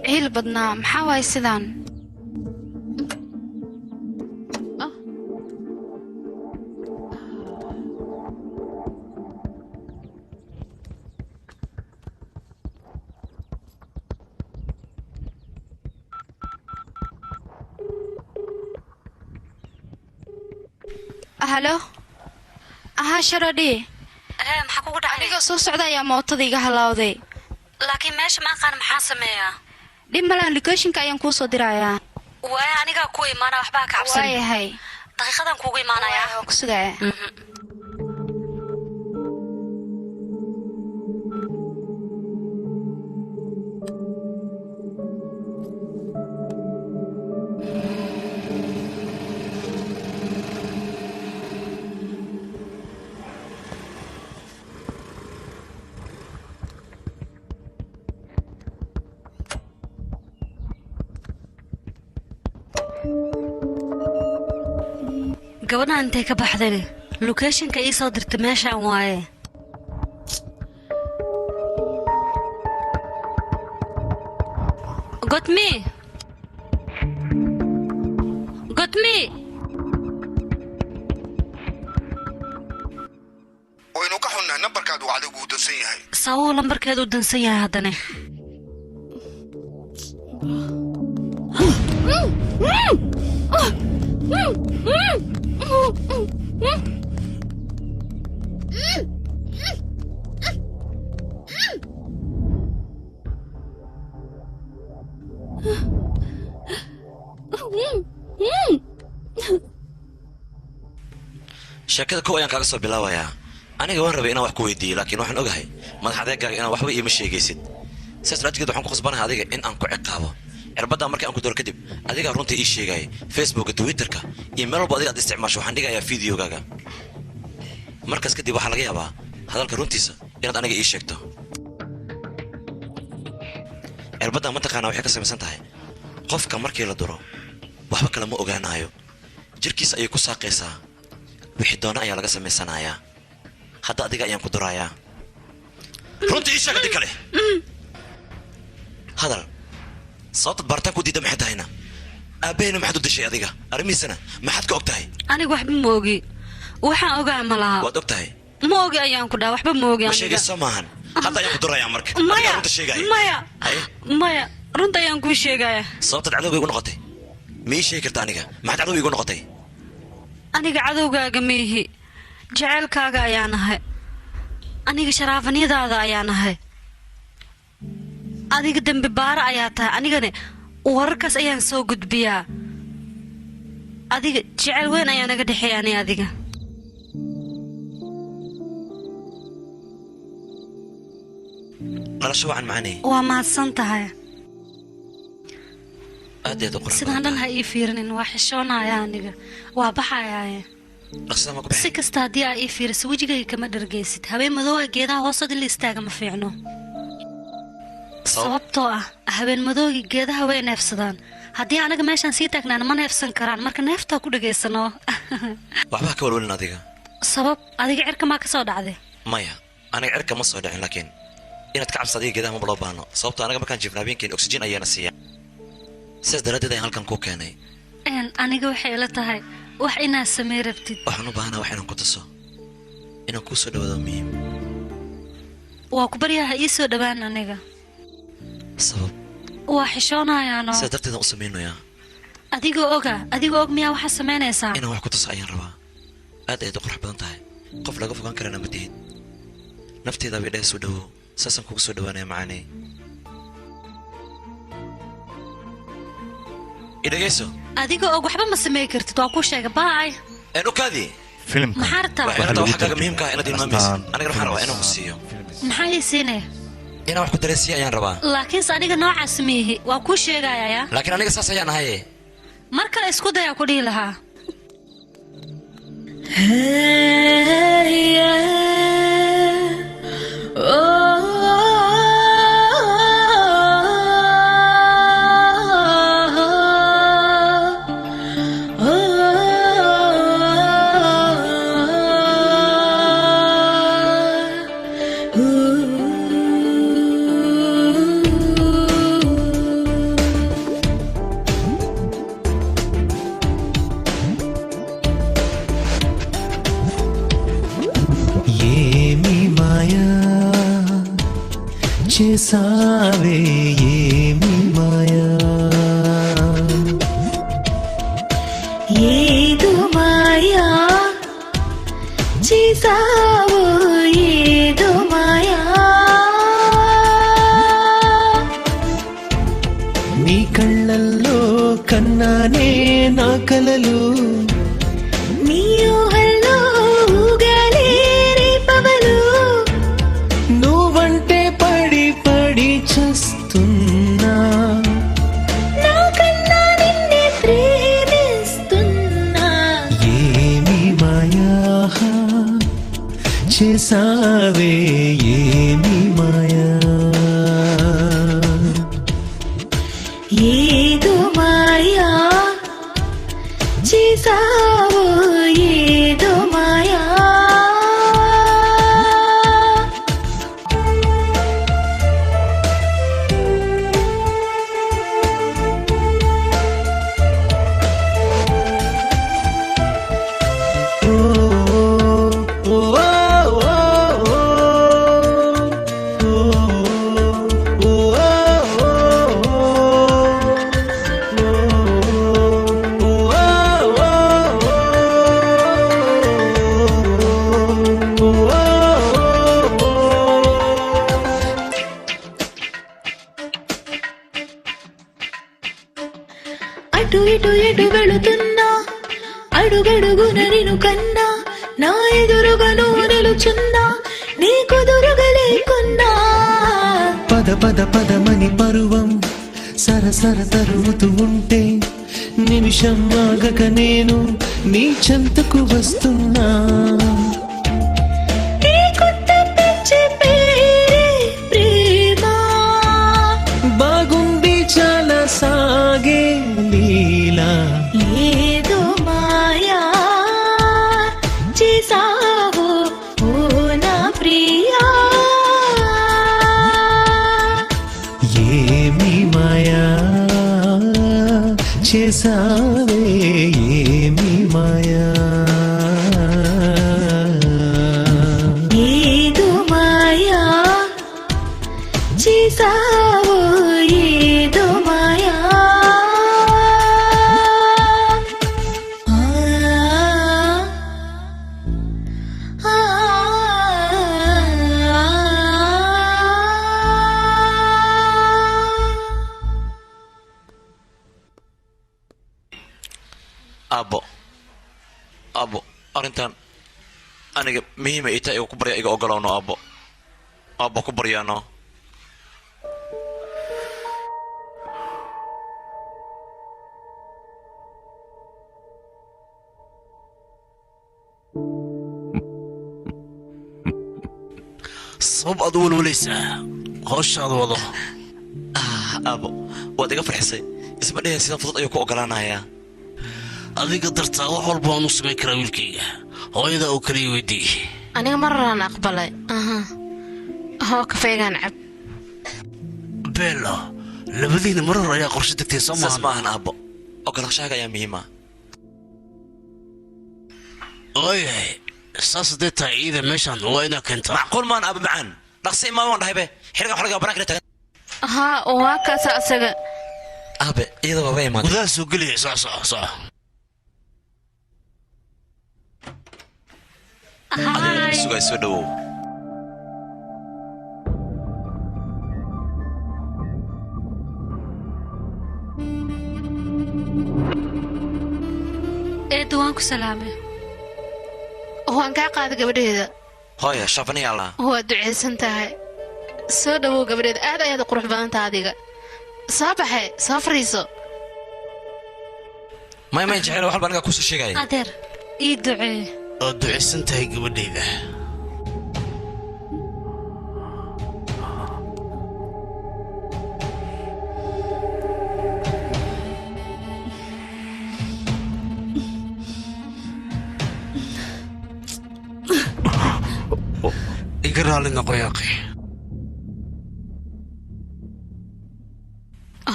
عيل بدنا محاوي سيدان هلو شردي maxaa kugu dhacay aniga soo socda ayaa mootada iga halawday laakiin meesha ma aqaan maxaa sameeyaa dhib malahan locationka ayaan kuu soo dirayaa waaya aniga ku imaana waxba ka cabsan waayahay daqiiqadan kuugu imaanaya ku sugaya gabadhan intay ka baxdeen locationka ii soo dirtay meeshaan waaye godmi godmi waynu ka xunnaa nambarkaad uu adigu u dansan yahay sawo lambarkeedu dansan yahay haddana sheekada kow ayaan kaaga soo bilaabayaa aniga waan rabay inaan wax ku weydiiyo laakiin waxaan ogahay madax adeegaaga inaan waxba iima sheegaysid sidaas daraaddeed waxaan ku khasbanahay adiga in aan ku ciqaabo cirbaddaa markii aan ku doro kadib adigaa runta ii sheegaya facebooka twitterka iyo meel walba adiga aad isticmaasho waxaan dhigayaa fideogaaga markaas kadib waxaa laga yaabaa hadalka runtiisa inaad aniga ii sheegto cirbaddaa mataqaanaa waxay ka samaysan tahay qofka markii la duro waxba kale ma ogaanaayo jirkiisa ayay ku saaqaysaa wixii doona ayaa laga samaysanayaa hadda adiga ayaan ku durayaa runtii ii sheeg haddii kale hadal sababtad baaritaan ku diidda maxay tahayna aabbahayna maxaad u dishay adiga arrimihiisana maxaad ka og tahay aniga waxba ma ogi waxaan ogaa ma laha waad og tahay ma ogi ayaan ku dhaha waxba ma ogi ma sheegayso maahan hadda ayaan ku durayaa marka maya runta sheegaya maya runta ayaan kuu sheegaya sababtad cadowga igu noqotay ma ii sheegi karta aniga maxaad cadowga igu noqotay aniga cadowgaaga miihi jaceylkaaga ayaan ahay aniga sharaafanyadaada ayaan ahay adiga dembi baara ayaa tahay anigana wararkaas ayaan soo gudbiyaa adiga jecel weyn ayaa naga dhexeeya ani adiga dhalasho wacan macanay waa mahadsan tahay aad aad u qurux sidaan dhan ha ii fiirinin waa xishoonaya aniga waa baxayaaye dhaqsada ma ku bixin si kasta haddii aa ii fiiriso wejigayga kama dhargaysid habeen madooga geedaha hoosada in la istaaga ma fiicno sababtoo ah habeen madoogi geedaha way neefsadaan haddii anaga meeshaan sii taagnaana ma neefsan karaan marka neeftaa ku dhagaysano waxbaa ka walwalin adiga sabab adiga cirka maa ka soo dhacday maya aniga cirka ma soo dhicin laakiin inaad ka cabsa adiga geedaha maba loo baahno sababtoo anaga markaan jiifna habeenkeen oksijiin ayaana siiya sidaas daraaddeed ayaan halkan kuu keenay aniga waxay ila tahay wax inaad samey rabtid waxaan u baahanaa wax inaan ku tuso inaan kuu soo dhawaado muhiim waa ku baryaha ii soo dhowaan aniga sabab waa xishoonayaano sidaas darteedaan u samaynayaa adigoo og miyaa waxaa samaynaysaa inaan wax ku tuso ayaan rabaa aad ayaad u qurux badan tahay qof laga fogaan karana ma tihid nafteedaa bay dhaha soo dhawow saasaan kugu soo dhawaanaya macaaney idhagayso adigoo og waxba ma samey kartid waa kuu sheega baay ukaadi filimka maxaa rabtaa waxay rabtaa wax kaaga muhiimka ah inaad ilmaamaysid anigana waxaan rabaa inaan ku siiyo maxaa ii siinaya inaan wax ku dareensiiya ayaan rabaa laakiinse aniga noocaas miihi waa kuu sheegayaya laakiin aniga saas ayaan ahaye mar kale isku dayaa ku dhihi lahaa చేసావే ఏమి మాయా ఏదో మాయా చేసావో ఏదో మాయా నీ కళ్ళల్లో కన్నానే నా కలలు నీ ఊహల్లో ఊగలే రేపవలు నువ్వంటే పడి పడి చస్తున్నా నాకన్నా నిన్నే ప్రేమిస్తున్నా ఏమి మాయా చేసావే ఏమి మాయా ఏదో మాయా చేసావో ఏదో మాయా ఎటు వెళుతున్నా అడుగడుగున నిన్ను కన్నా నా ఎదురుగా నువ్వు నిలుచున్నా నీ కుదురుగా లేకున్నా పద పద పదమని పరువం సరసర తరుముతూ ఉంటే నిమిషం ఆగక నేను నీ చెంతకు వస్తున్నా ఈ కొత్త పిచ్చి పేరే ప్రేమ బాగుంది చాలా సాగే లీలా ఏదో మాయా చేసావో ఓ నా ప్రియా ఏమి మాయా చేసావే ఏమి మాయా ఏదో మాయా చేసావో ఏదో మాయా ఆ, ఆ, aabbo aabbo arrintan aniga muhiima ii tahay igu ku barya iga ogolowno aabbo aabbo ku baryaano sabab aad u walwalaysaa howshaada wado aabbo waad iga farxisay isma dheheen sidan fudud ayuu ku ogolaanayaa adiga dartaa wax walba waan u samayn karaa wiilkayga hooyada oo kaliya weydii aniga mararaan aqbalay hoo kafeegaan cab beelo labadiina marar ayaa qorshe degtay soo saas maahan aabbo ogolaanshahaga ayaa muhiima ooyahay saas haddee tahay ciida meeshaan waa inaa keentaa macquul maan aaba macaan dhaqsi imaa waan dhahaybe xirigan xoriga banaanka tagan haa waa kaasa asaga aabe iyada waaba imaad gudaha soo gelaya soco adiga sugay soo dhawow eedo waan ku salaamay waan kaa qaada gabadheeda hooya shafani allah waa ducaysan tahay soo dhawow gabadheeda aad ayaad u qurux badan tahay adiga soo baxay soo fariiso may jecel wax walba aniga kusoo sheegaya adeer ii ducee oo ducaysan tahay gabadhayda iga raali noqo yaaqi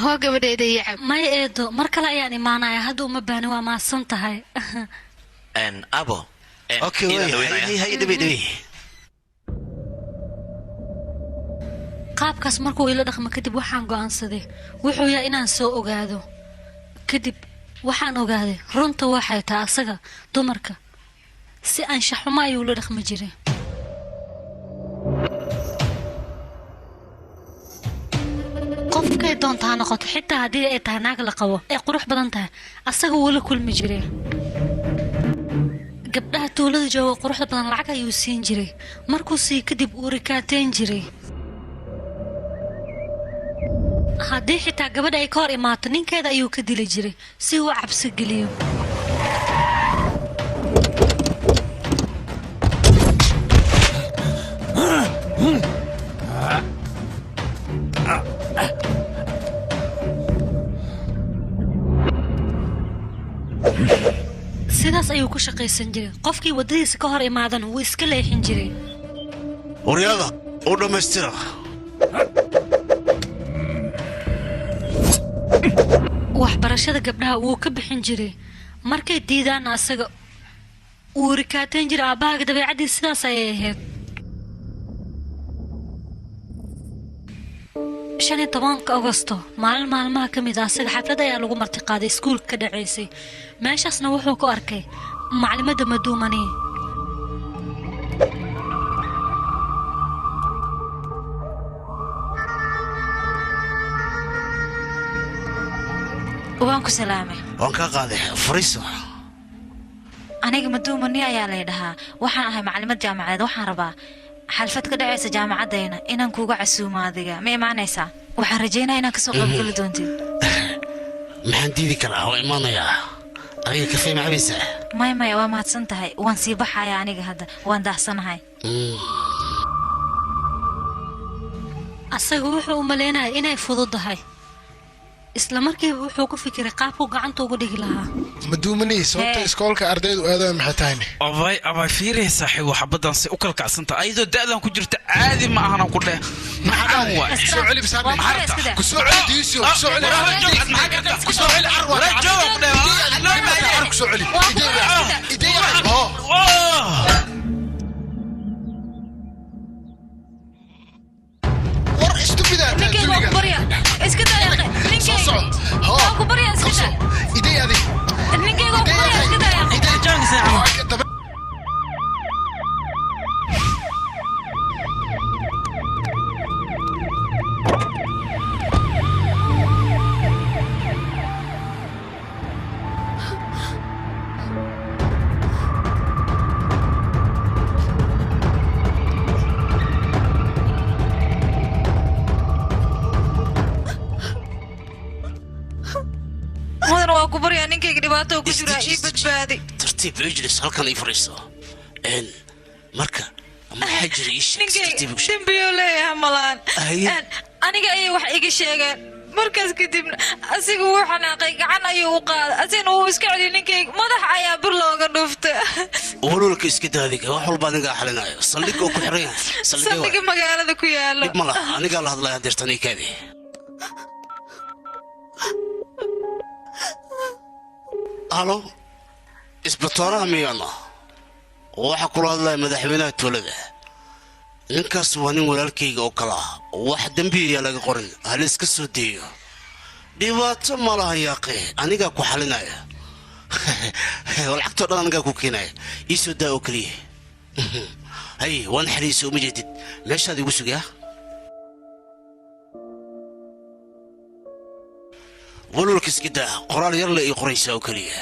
hoo gabadheeda iyo cab may eedo mar kale ayaan imaanaya hadda uma baahni waa mahadsan tahay abo okay hay dhabi qaabkaas markuu ila dhaqmo kadib waxaan go'aansaday wuxuu yahay inaan soo ogaado kadib waxaan ogaaday runta waxay tahay asaga dumarka si anshaxumo ayuu la dhaqmi jiray qofkay doonta ha noqoto xitaa haddii ay tahay naag la qabo ay qurux badan tahay asaga wuu la kulmi jiray gabdhaha tuulada jooga quruxda badan lacag ayuu siin jiray markuu sii kadib uu rikaateen jiray haddii xitaa gabadha ay ka hor imaato ninkeeda ayuu ka dili jiray si uu cabsi geliyo sidaas ayuu ku shaqaysan jiray qofkii waddadiisa ka hor imaadana wuu iska leexin jiray waryaada u dhammaystira waxbarashada gabdhaha wuu ka bixin jiray markay diidaana asaga wuu rikaateen jiray aabbahaaga dabeecaddii sidaas ayay ahayd 15 Agosto maalin maalmaha ka mid ah asaga xaflad ayaa lagu martiqaaday iskuulka ka dhaceysay meeshaasna wuxuu ku arkay maclimadda maduumani waan ku salaamay waan kaa qaaday fariiso aniga maduumani ayaa lay dhahaa waxaan ahay maclimad jaamacadeed waxaan rabaa xalfad ka dhacaysa jaamacadayna inaan kuuga casuumo adiga ma imaanaysaa waxaan rajaynayaa inaan kasoo qaybgeli doontid maxaan diidi karaa oo imaanayaa adiga kafee ma cabaysaa maya waa mahadsan tahay waan sii baxaya aniga hadda waan daahsanahay asaga wuxuu u maleynayaa inay fududahay isla markiiba wuxuu ku fikiray qaabku gacanta ugu dhigi lahaa maduumani sababta iskoolka ardaydu aadaan maxay tahayne abay fiirey saaxiib waxbadan si u kala kacsanta ayadoo da'dan ku jirta caadi ma ahan ku dheh maxaan waa soo celi bisaab ku soo celi diisyo ku soo celi ku soo celi arwa la jawaab dheh ku soo celi idee war istubida iska daa yaqe ninkeyga waa ku barya iska daa idee adi ninkeyga waa ku barya iska daa yaqe ninkeyga dhibaato ku jira ii badbaadi tartiib ijlis halkan ii fariiso marka maxaa jira ii sheeg dembiyo leeyahay malaan aniga ayay wax iga sheegeen markaas kadibna asiga wuu xanaaqay gacan ayuu u qaaday asigana wuu iska celiyay ninkeyga madax ayaa bir looga dhufta walwalka iska daadiga wax walba anigaa xalinayo saldhig oo ku xiran yahay saldhiga magaalada ku yaalo dhib ma laha anigaa la hadlaya deertanii kaadi halo isbitooraha miyana waxaa kula hadlaya madaxweynaha tuulada ninkaas waa nin walaalkayga oo kale ah wax dembi ayaa laga qorin hala iska soo deeyo dhibaato ma laha yaaqe anigaa ku xalinaya lacagtoo dhan anigaa ku keenaya ii soo daa oo keliya hay waan xariisa uma jeedid meeshaad igu sugaa walwalka iska daa qoraal yar le ii qoraysaa oo keliya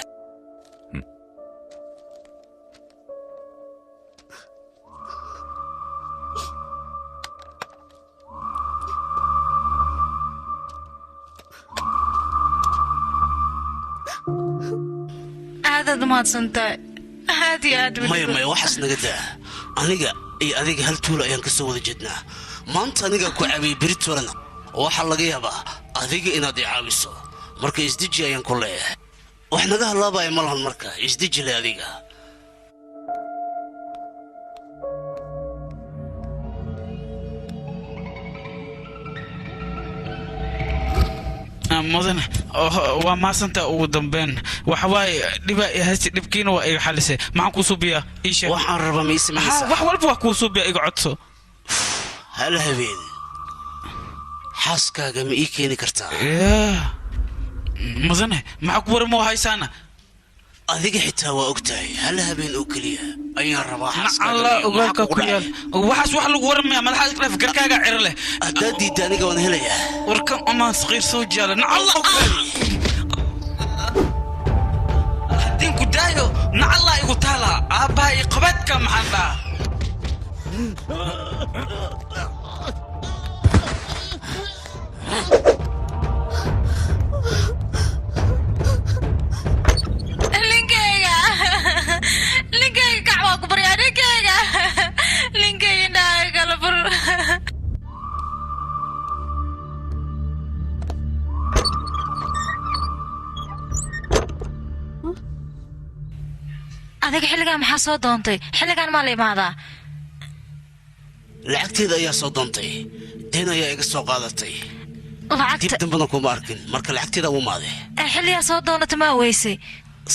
aadaad mahadsantahay aad iyo aad maya waxaas naga daa aniga iyo adiga hal tuula ayaan ka soo wada jeednaa maanta anigaa ku caabiyey beritoolana waxaa laga yaabaa adiga inaad i caawiso marka isdeji ayaan ku leeyahay wax naga halaabaya ma lahan marka isdeji le adiga mudane waa maasanta ugu dambeyn waxa waaye hasti dhibkiina waa iga xalisay maxaan kuu suubiyaa ii sheeg waxaan rabaa ma ii samaysaa wax walba waa kuu suubiyaa iga codso hal habeen xaaskaaga ma ii keeni kartaa mudane maxaa ku waramo haysaana adiga xitaa waa ogtahay hal habeen oo keliya ayaan rabaa alla ogaalka ku yaal waxaas wax lagu waramaya madaxaad iqlaf garkaaga ciro leh haddaad diidda aniga waan helayaa warkan amaan saqiir soo jaala nacalla haddii ku daayo nacalla igu taala aabbaha iyo qabaadka maxaan dhaha ninkeyga kac waa ku baryaa ninkeyga indhaha kala fur adiga xilligaan maxaa soo doontay xilligaan maa la imaadaa lacagteeda ayaa soo doontay deen ayaa iga soo qaadatay dib dambana kuma arkin marka lacagteeda u maade xilligaa soo doonata maa weysay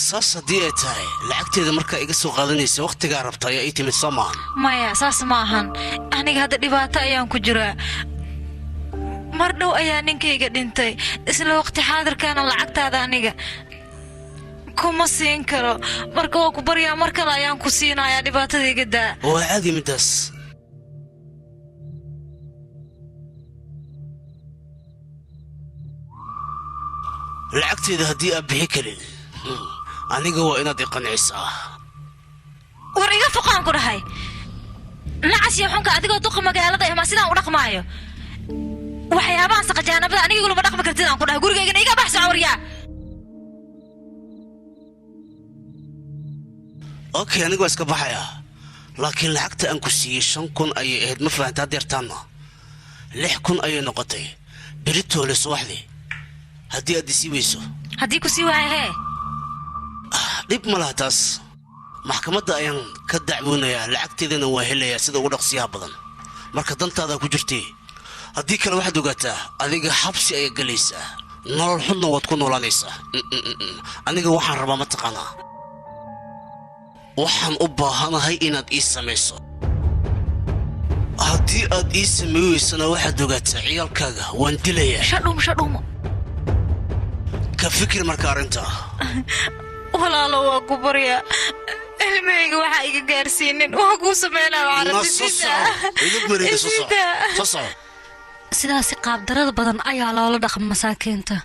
saas haddii ay tahay lacagteeda markaa iga soo qaadanaysa wakhtigaa rabta ayaa ii timid soo maahan maya saas ma ahan aniga hadda dhibaato ayaan ku jiraa mar dhow ayaa ninkayga dhintay isla waqti xaadirkaana lacagtaada aniga kuma siin karo marka waa ku baryaa mar kale ayaan ku siinayaa dhibaatada iga daa waa caadi middaas lacagteeda haddii aad bixi karin aniga waa inaad i qancisaa war iga foqaan ku dhahay nacas iyo xunka adigoo duqa magaalada ama sidaan u dhaqmaayo waxyaabaha saqajaanabada aniga igulama dhaqmi kartid aan ku dhahay gurigaygana iga baxso waryaa okay aniga waa iska baxayaa laakiin lacagta aan ku siiyey 5,000 ayay ahayd ma fahantaa hadeertaanna 6,000 ayay noqotay beritoole subaxdii haddii aad isii weyso haddii ku sii waaya hee dhib ma laha taas maxkamadda ayaan ka dacwoonayaa lacagteedana waa helayaa sida ugu dhaqsiyaha badan marka dantaada ku jirtay haddii kale waxaad ogaataa adiga xabsi ayaa gelaysaa nolol xunna waad ku noolaanaysaa aniga waxaan rabaa mataqaanaa waxaan u baahanahay inaad ii samayso haddii aad ii samey weysana waxaad ogaataa ciyaalkaaga waan dilayaa shadhuumo ka fikir marka arrintaa walaalo waa ku baryaa ilmahayga waxaa iga gaarsiinin waa kuu sameynaya sidaasi qaabdarada badan ayaa loola dhaqma masaakiinta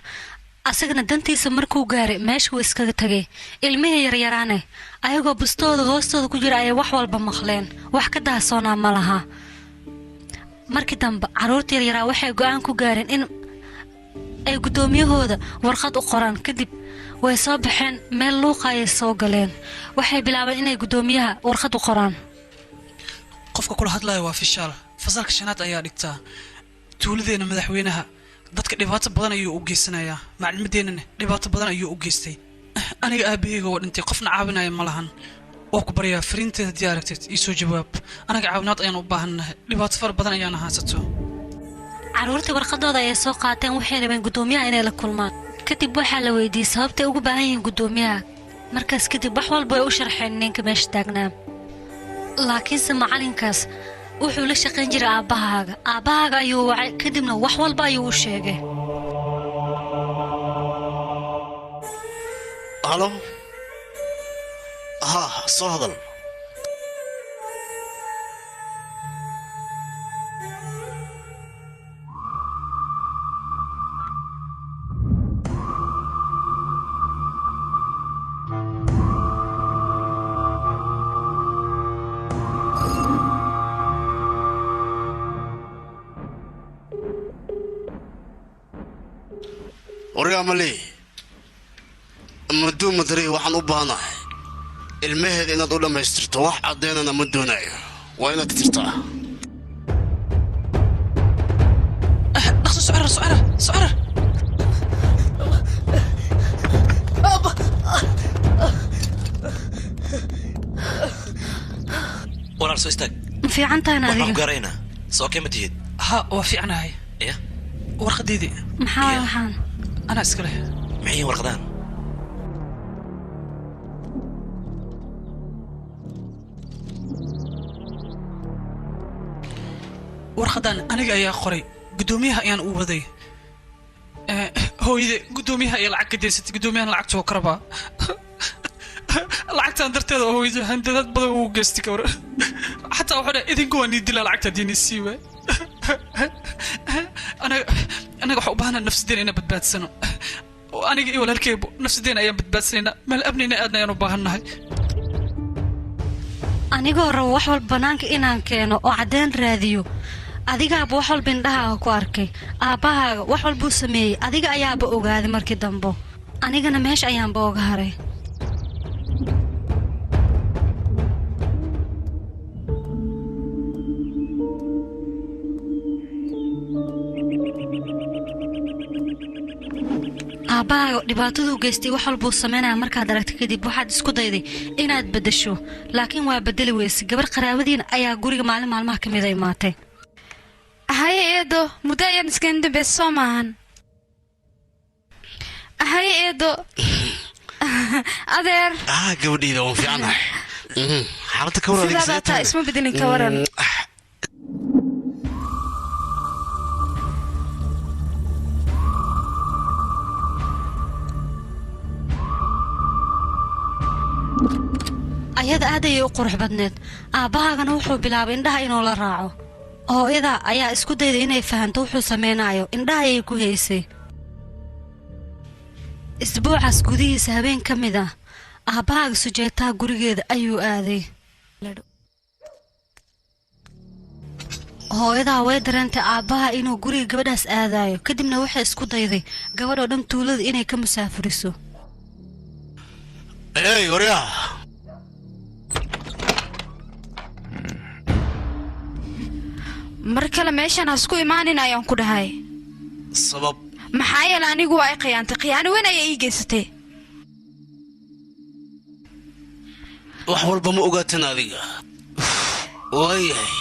asagana dantiisa markuu gaaray meesha wuu iskaga tagay ilmihii yaryaraane ayagoo bustooda hoostooda ku jira ayay wax walba maqleen wax ka daasoonaa ma laha markii dambe carruurta yaryaraa waxay go'aan ku gaareen in ay guddoomiyahooda warqad u qoraan kadib way soo baxeen meel luuqa ayay soo galeen waxay bilaabeen inay guddoomiyaha warqad u qoraan qofka kula hadlaya waa fishaal fasalka shanaad ayaa dhigtaa tuuladeena madaxweynaha dadka dhibaato badan ayuu u geysanayaa macluumadeennana dhibaato badan ayuu u geystay aniga aabahayga waa dhintay qofna caawinaya ma lahan waa ku baryaa fariinteeda haddii aragtid ii soo jawaab anaga caawinaad ayaan u baahannahay dhibaato fara badan ayaana haysato carruurtii warqadooda ayay soo qaateen waxay rabeen guddoomiyaha inay la kulmaan kadib waxaa la weydiiyey sababtay ugu baahan yihiin guddoomiyaha markaas kadib wax walba ay u sharxeen ninka meesha taagnaa laakiinse macalinkaas wuxuu la shaqayn jiray aabbahaaga ayuu wacay kadibna wax walba ayuu u sheegay halo ha soo hadal waryaamali maduu madari waxaan u baahanahay ilmaheeda inaad u dhammaystirto wax caddeynana ma doonayo waa inaad tirtaa dhaqso socrar walaal soo istaag ma fiican tahan adiga waxaan garaynaa soo kee ma tihid ha waa fiicnahay ya warqadeedii maxaa waxaan anaa iska leh maxay warqadaan warqadan aniga ayaa qoray guddoomiyaha ayaan u waday hooyade guddoomiyaha ayaa lacag ka deysatay guddoomiyahana lacagta oo ka rabaa lacagtaan darteeda oo hooyade handadad badan uu geystay gawra xataa wuxuu dhahay idinku waa nii dilaa lacagta haddii nii sii waay anaga waxaa u baahanaa nafsadeena inaan badbaadsano aniga iyo walaalkeybo nafsadeena ayaan badbaadsanaynaa meel abnayna aadna ayaan u baahannahay anigoo rabo wax walba bannaanka inaan keeno oo caddeyn raadiyo adigaaba wax walba indhahaaga ku arkay aabbahaaga wax walbuu sameeyey adiga ayaaba ogaaday markii dambo anigana meesha ayaanba oga haray aabbahaaga dhibaataduu geystay wax walbuu samaynaya markaad aragta kadib waxaad isku dayday inaad beddesho laakiin waa beddeli weyse gabar qaraabadiina ayaa guriga maalin maalmaha ka mida imaatay haye eedo muddo ayaan iskaga dambaysa soo maahan haye eedo adeer gabadhayda waan fiicanahay xaaladda ka waran sidaada taa isma bedelin ka waran ayada aad ayay u qurux badneed aabbahaagana wuxuu bilaabay indhaha inuu la raaco hooyada ayaa isku dayday inay fahanto wuxuu samaynayo indhaha ayay ku haysay isbuucaas gudihiisa habeen ka mid ah aabbahaaga sujeetaa gurigeeda ayuu aaday hooyadaa way dareentay aabbaha inuu guriga gabadhaas aadaayo kadibna waxay isku dayday gabadhoo dhan tuulada inay ka musaafuriso waryaa mar kale meeshaan ha isku imaanin ayaan ku dhahay sabab maxaa yeele anigu waa ay khiyaantay khiyaano weyn ayaa ii geysatay wax walba ma ogaatan adiga waayahay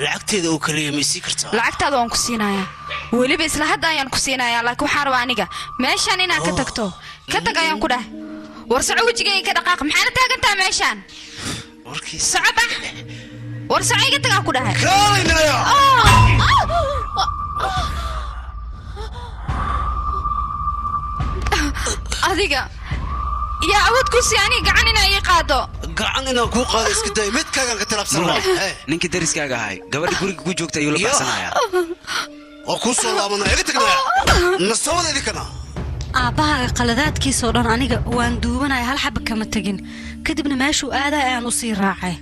lacagteeda oo kaliya ma isii kartaa lacagtaada waan ku siinayaa weliba isla hadda ayaan ku siinayaa laakiin waxaan rabaa aniga meeshaan inaad ka tagto ka tag ayaan ku dhahay war soco wejigayga ka dhaqaaq maxaana taagantaa meeshaan soco bax war soco iga tagaan ku dhahay adiga yaa awood ku sii aniga gacan inaa ii qaado gacan inaan kuu qaado iska day midkaagaan ka talaabsanaa ninkii dariskaaga ahay gabadha guriga ku joogta ayuu la baxsanayaa oo kuu soo laabanaya iga tagnaya nasawada idinkana aabbahaaga qaladaadkiisoo dhan aniga waan duubanaya hal xaba kama tegin kadibna meeshuu aaday ayaan u sii raacay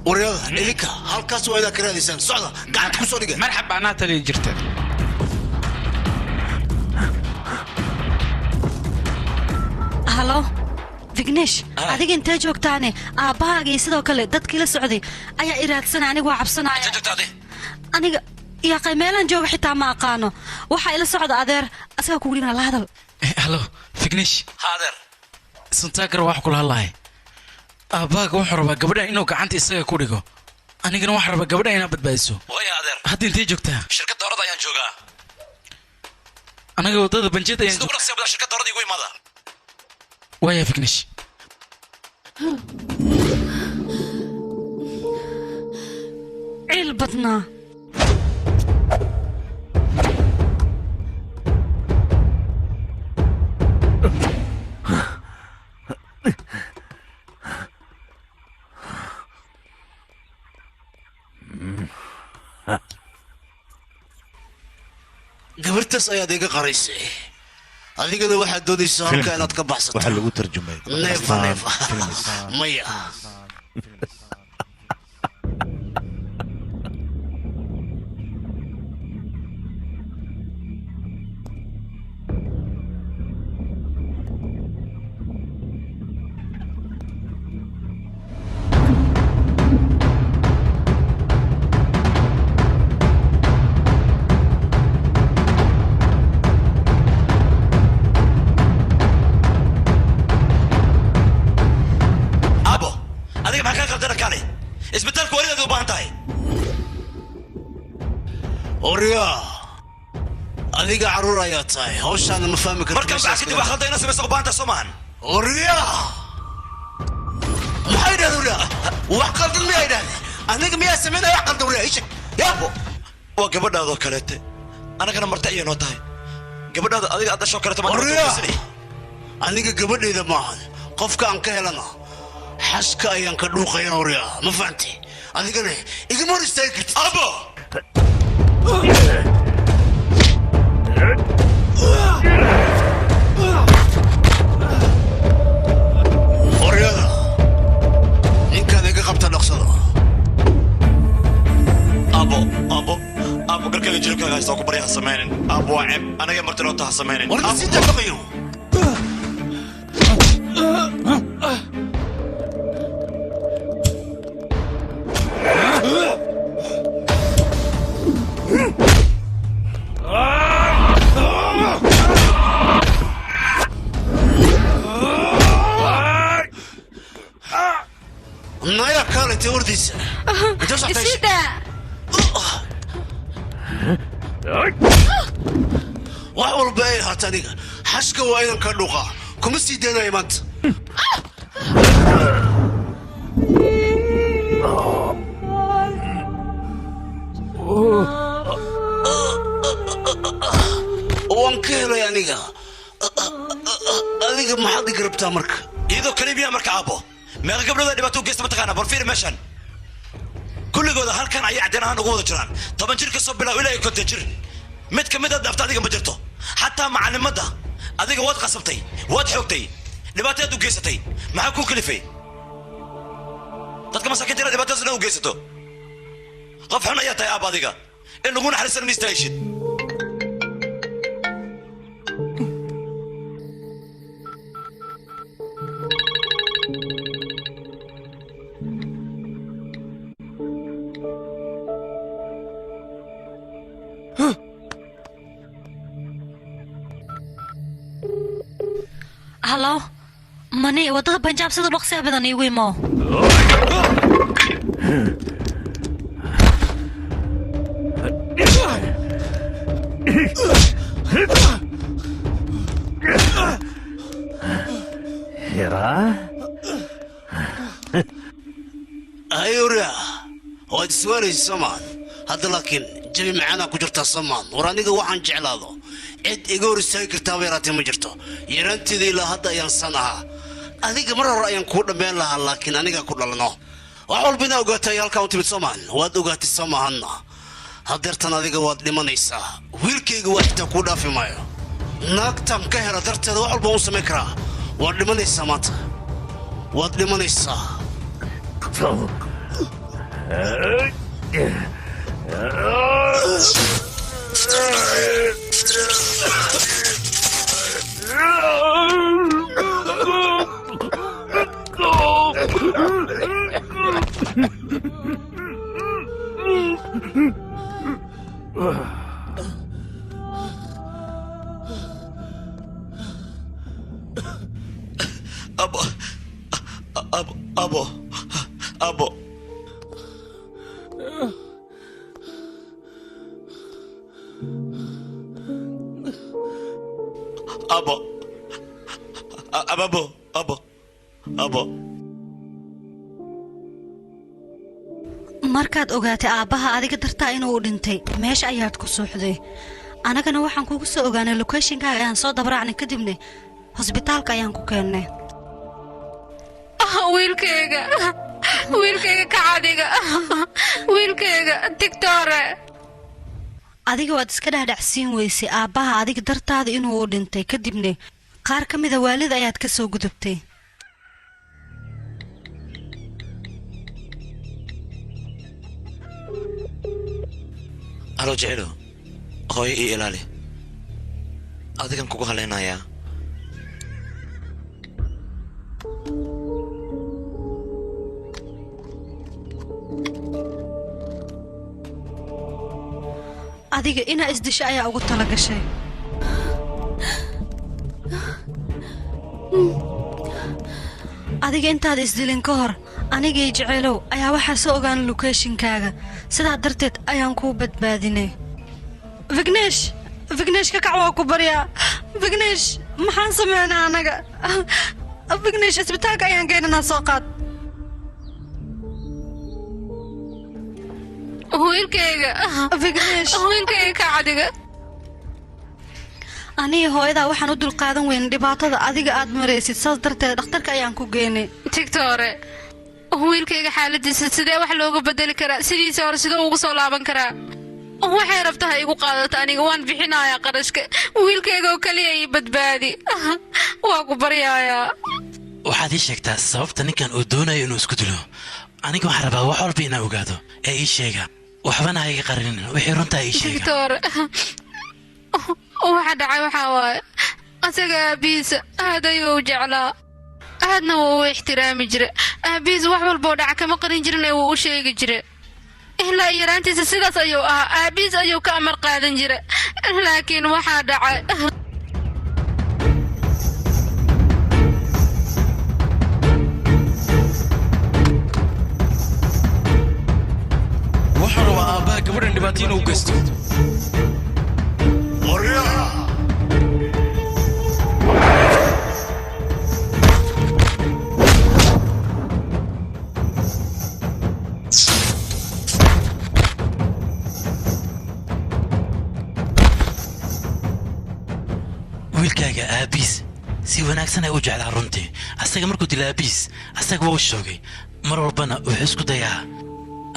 waryada idinka halkaas waa inaad ka raadaysaan socda gacanta ku soo dhiga marxab anaa taliya jirta halo vignesh adiga intee joogtaane aabbahaaga iyo sidoo kale dadkii la socday ayaa iraadsanay aniga waa cabsanaya aniga yaqay meelaan jooga xitaa ma aqaano waxaa ila socda adeer asagaa kugu dhina la hadal halo vignesh adeer suntaagar wax kula hadlahay aabbahaaga wuxuu rabaa gabadhan inuu gacanta isaga ku dhigo anigana waxaan rabaa gabadhan inaad badbaadiso waya adeer hadda intee joogtaa shirkadda orada ayaan joogaa anaga waddada banjeed ayaan siduu naqsi abdaa shirkadda orada igu imaada waya vignesh ciil badnaa gabartaas ayaad iga qaraysay adigana waxaad doonaysaa halka inaad ka baxsato waxaa lagu tarjumay neefa neefa maya adiga caruur ayaa tahay hawshaana ma fahmi karto markaan baa kadib wax khaldayna samaysa ubaanta Soomaan oriya maxay dhahdaa wax qaldan ma ay dhahdeen aniga miyaa sameynay wax qaldan oriya isha yaabo waa gabadhaada oo kaleete anagana marta iyo noo tahay gabadhaada adiga aad dhasho kaleete ma oriya aniga gabadheeda maaha qofka aan ka helana xaska ayaan ka dhuuqayaa oriya ma fahanti adigana igama hor istaagi kartid abo oryada ninkaan iga qabta dhaqsada abo garkayga jiribkaaga haysta ku barya ha samaynin abo waa ceeb anaga martiloota ha samaynin warna si daqayo naya kaalintay ordaysa isida wax walba ay haata aniga xashka waa inan ka dhuuqaa kuma sii daynayo maanta waan ka helay aniga adiga maxaad iga rabtaa marka iyadoo kalibiya marka abo meeqa gabdhooda dhibaato u geysta mataqaanaa bal fiiri meeshan kulligooda halkan ayay cadeen ahaan ugu wada jiraan 10 jir ka soo bilow ilaa 50 jir mid ka mid ah dhaafta adiga ma jirto xataa macallimada adiga waad qasabtay waad xoogtay dhibaato u geysatay maxaa ku kalifay dadka masaakiinta dhibaatadaasna u geysato qof xun ayaa tahay aab adiga in lagu naxariisan ma istaayshid halo mani wadada banjaab sida dhaqsiya badan iigu imo ayura waad iswaanaysa somaan hadda laakiin jabi macaanaa ku jirtaa somaan war aniga waxaan jeclaado cid iga hor istaagi kartaaba yaraatee ma jirto yaraanteeda ilaa hadda ayaan san ahaa adiga mar hore ayaan kuu dhammeyn lahaa laakiin aniga ku dhalno wax walba inaa ogaatay halkaan u timid soomaan waad ogaatay soo maahanna hadeertan adiga waad dhimanaysaa wiilkayga waa xitaa kuu dhaafi maayo naagtan ka hela darteeda wax walba u samayn karaa waad dhimanaysaa maanta waad dhimanaysaa Abo. markaad ogaatay aabbaha adiga dartaa inuu dhintay meesha ayaad ku suuxday anagana waxaan kugu soo ogaanay locationkaaga ayaan soo dabracnay kadibna hosbitaalka ayaan ku keennay wiilkayga kacadiga wiilkayga digtore adiga waad iska dhaadhacsiin weysay aabbaha adiga dartaada inuu dhintay kadibna qaar ka mida waalid ayaad ka soo gudubtay alo jecelo hooyo ii ilaali adigan kugu halaynayaa adiga inaa isdisho ayaa ugu tala gashay adiga intaad isdilin ka hor anigay jeceelow ayaa waxaa soo ogaana locationkaaga sidaa darteed ayaan kuu badbaadinay vignesh ka kac waa ku baryaa vignesh maxaan sameynaa anaga vignesh isbitaalka ayaan geynanaa soo qaad wiilkayga kacadiga aniga hooyadaa waxaan u dulqaadan weyn dhibaatada adiga aad maraysid saas darteed dhakhtarka ayaan ku geynay tigtore wiilkayga xaaladiisa sidee wax looga bedeli karaa sidiisa hore sidoo ugu soo laaban karaa waxay rabta ha igu qaadata aniga waan bixinayaa qarashka wiilkayga oo kaliya ii badbaadi waa ku baryayaa waxaad ii sheegtaa sababta ninkan uu doonayo inuu isku dilo aniga waxaan rabaa wax walba inaan ogaado ee ii sheega waxbana ha iga qarinin wixii runtaa ii sheega tigtore waxa dhacay waxaa waaye asaga aabihiisa aad ayuu u jeclaa aadna wuu u ixtiraami jira aabihiisa wax walboo dhaca kama qarin jirin ee wuu u sheegi jira ilaa yaraantiisa sidaas ayuu ahaa aabihiis ayuu ka amar qaadan jira laakiin waxaa dhacay waxaa rabaa aabbaha gabadhan dhibaato inuu geysto wiilkaaga aabiis si wanaagsan ay u jeclaa runtii asaga markuu dilay aabiis asaga wuu shoogay mar walbana wuxuu isku dayaa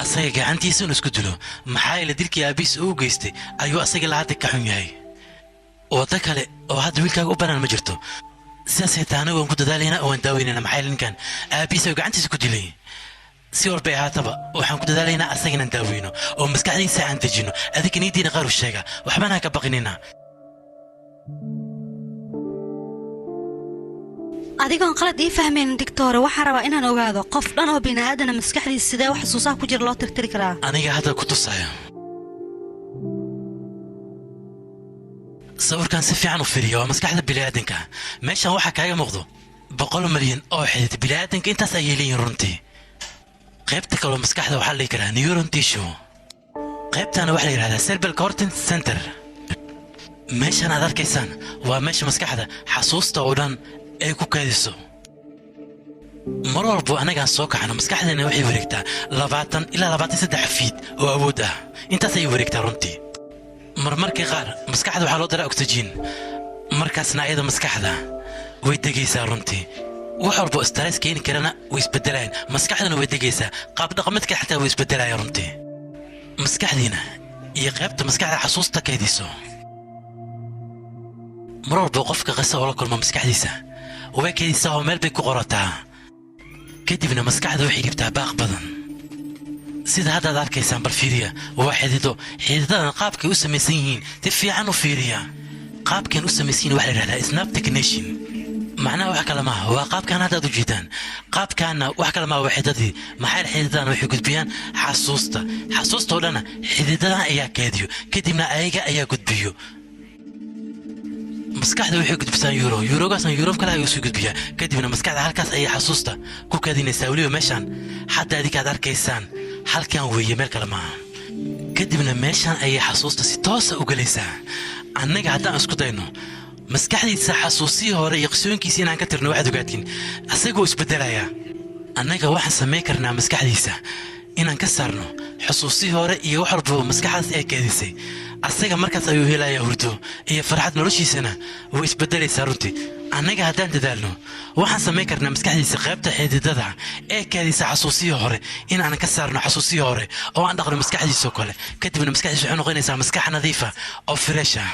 asaga gacantiisa inuu isku dilo maxaa yeele dilkii aabiis uu geystay ayuu asaga lahadda ka xun yahay waddo kale oo hadda wiilkaaga u banaan ma jirto sidaasay taana waan ku dadaalaynaa oo waan daaweynayna maxaa yeele ninkan aabiis ayuu gacantiisa ku dilay si walbay ahaataba waxaan ku dadaalaynaa asaga inaan daaweyno oo maskaxdiisa aan dejino adiga niidiina qaar u sheega waxbana ha ka baqinina adigoon qalad ii fahmaynin digtoore waxaan rabaa inaan ogaado qof dhan oo bini'aadana maskaxdiisa sidee wax xasuusaha ku jira loo tirtiri karaa aniga hadda ku tusaya sawirkan si fiican u fiiriya waa maskaxda bini'aadanka meeshan waxaa kaaga muuqdo 100 milyan oo xidid bini'aadanka intaas ayay leeyihiin runtii qaybta kaloo maskaxda waxaa la dhihi karaa neuron tissue qaybtana waxaa la yidhahdaa cerebral cortex center meeshan aad arkaysaan waa meesha maskaxda xasuusta oo dhan ay ku kaadiso mar walbo anagaan soo kacno maskaxdeena waxay wareegtaa 20 ilaa 23 fiid oo awood ah intaas ayay wareegtaa runtii marmarkii qaar maskaxda waxaa loo daraa oxygen markaasna ayada maskaxda way degaysaa runtii wax walbo stress keeni karana way isbedelayaan maskaxdana way degaysaa qaab dhaqameedka xataa way isbedelayaan runtii maskaxdiina iyo qaybta maskaxda xasuusta kaediso mar walbo qofka qisa oo la kulma maskaxdiisa way kaedisaa oo meel bay ku qorataa kadibna maskaxda waxay dhibtaa baaq badan sida haddaad arkaysaan bal fiiriya waa xididadan qaabkay u samaysan yihiin si fiican u fiiriya qaabkan u samaysan yihiin waxaa la yidhahdaa snap technician macnaha wax kale maaha waa qaabkan haddaad u jeedaan qaabkaana wax kale maaha waa xididadii maxaa xididadan waxay gudbiyaan xasuusta oo dhana xididadan ayaa keediyo kadibna ayaga ayaa gudbiyo maskaxda waxay gudbisaan yurogaasna yurob kale ayuu soo gudbiyaa kadibna maskaxda halkaas ayay xasuusta ku kaadinaysaa weliba meeshaan hadda adikaad arkaysaan halkan weeye meel kale maaha kadibna meeshaan ayay xasuusta si toosa u gelaysaa annaga haddaan isku dayno maskaxdiisa xasuusihii hore iyo qisooyinkiisa inaan ka tirno waxaad ogaatiin asagoo isbedelaya annaga waxaan samayn karnaa maskaxdiisa inaan ka saarno xusuusihii hore iyo wax walbaba maskaxdaas ay keedisay asaga markaas ayuu helayaa hurdo iyo farxad noloshiisana way isbedelaysaa runtii annaga haddaan dadaalno waxaan samayn karnaa maskaxdiisa qaybta xididada ee keedisa xasuusihii hore inaan ka saarno xasuusihii hore oo aan dhaqno maskaxdiisoo kale kadibna maskaxdiisa waxay noqonaysaa maskax nadiifa oo fireesha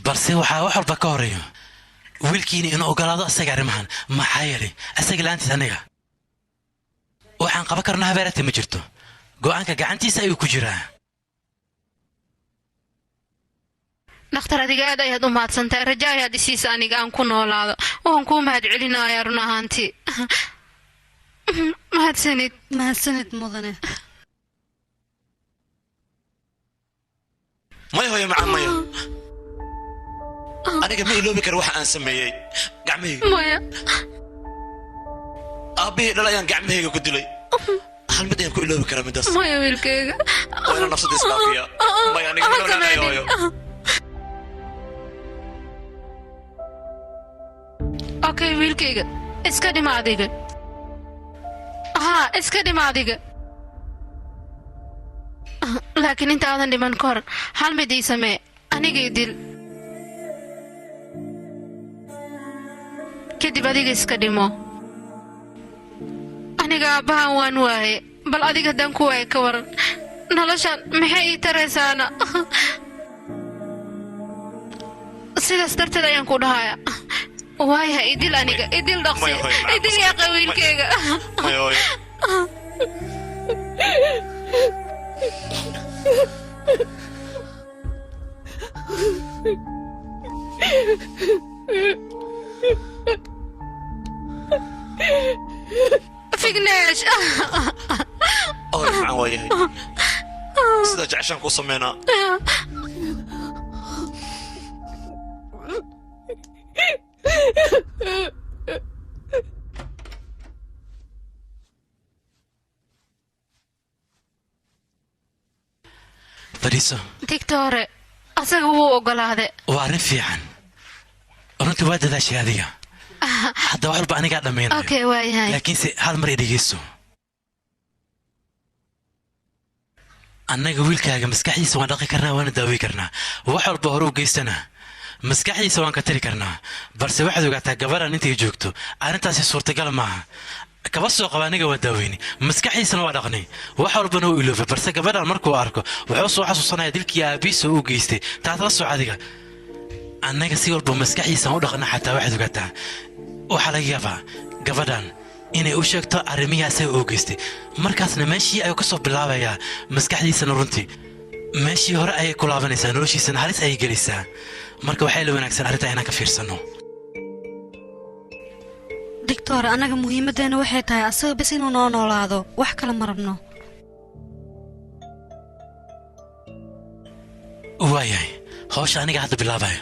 balse waxaa wax walba ka horeeyo wiilkiina inuu ogolaado asaga arrimahan maxaa yeelay asaga la'aantiis aniga waxaan qaban karnaa habeerata ma jirto go'aanka gacantiisa ayuu ku jiraa dhakhtar adiga aad ayaad u mahadsantahay raja ayaad isiisa aniga aan ku noolaado waan kuu mahad celinayaa run ahaantii mahadsanid mudane maya hooyo macaan maya aniga ma iloobi kara waxa aan sameeyey gacmahayga maya aabbihii dhal ayaan gacmahayga ku dilay hal mid ayaan ku iloobi karaa midaas maya wiilkayga waa inaan nafsada isdhaafiya maya aniga iloonaanayo hooyo okay wiilkayga iska dhima adiga iska dhima adiga laakiin inta aadan dhiman ka hor hal mid ii samee aniga ii dil kadib adiga iska dhimo aniga aabbahan waan waaye bal adiga haddaan ku waaye ka waran noloshan maxay ii taraysaana sidaas darteed ayaan ku dhahaya waayaha idil aniga idil dhaqsi idil yaa qawiilkeyga figneesh macaan waayahay sida jeceshaan kuu sameynaa fadhiiso digtore asaga wuu ogolaade waa arrin fiican runtii waa dadaashay adiga hadda wax walba anigaa dhammaynayo okay waayahay laakiinse hal mar i dhegeyso annaga wiilkaaga maskaxdiisa waan dhaqi karnaa waana daawi karnaa wax walba hore u geystana maskaxdiisa waan ka tiri karnaa balse waxaad ogaataa gabadhan intay joogto arrintaasi suurtagal maaha kaba soo qaba aniga waa daaweyne maskaxdiisana waa dhaqnay wax walbana uu iloofay balse gabadhan markuu arko wuxuu soo xasuusanaya dilkii aabihiisa uu geystay taas la soc adiga annaga si walba maskaxdiisaan u dhaqna xataa waxaad ogaataa waxaa laga yaabaa gabadhan inay u sheegto arrimihii asaga uu geystay markaasna meeshii ayuu ka soo bilaabayaa maskaxdiisana runtii meeshii hore ayay ku laabanaysaa noloshiisana halis ayay gelaysaa marka waxay la wanaagsan arrintaa inaan ka fiirsanno doctor anaga muhiimadeena waxay tahay asaga bas inuu noo noolaado wax kale ma rabno waayahay hawsha aniga hadda bilaabaya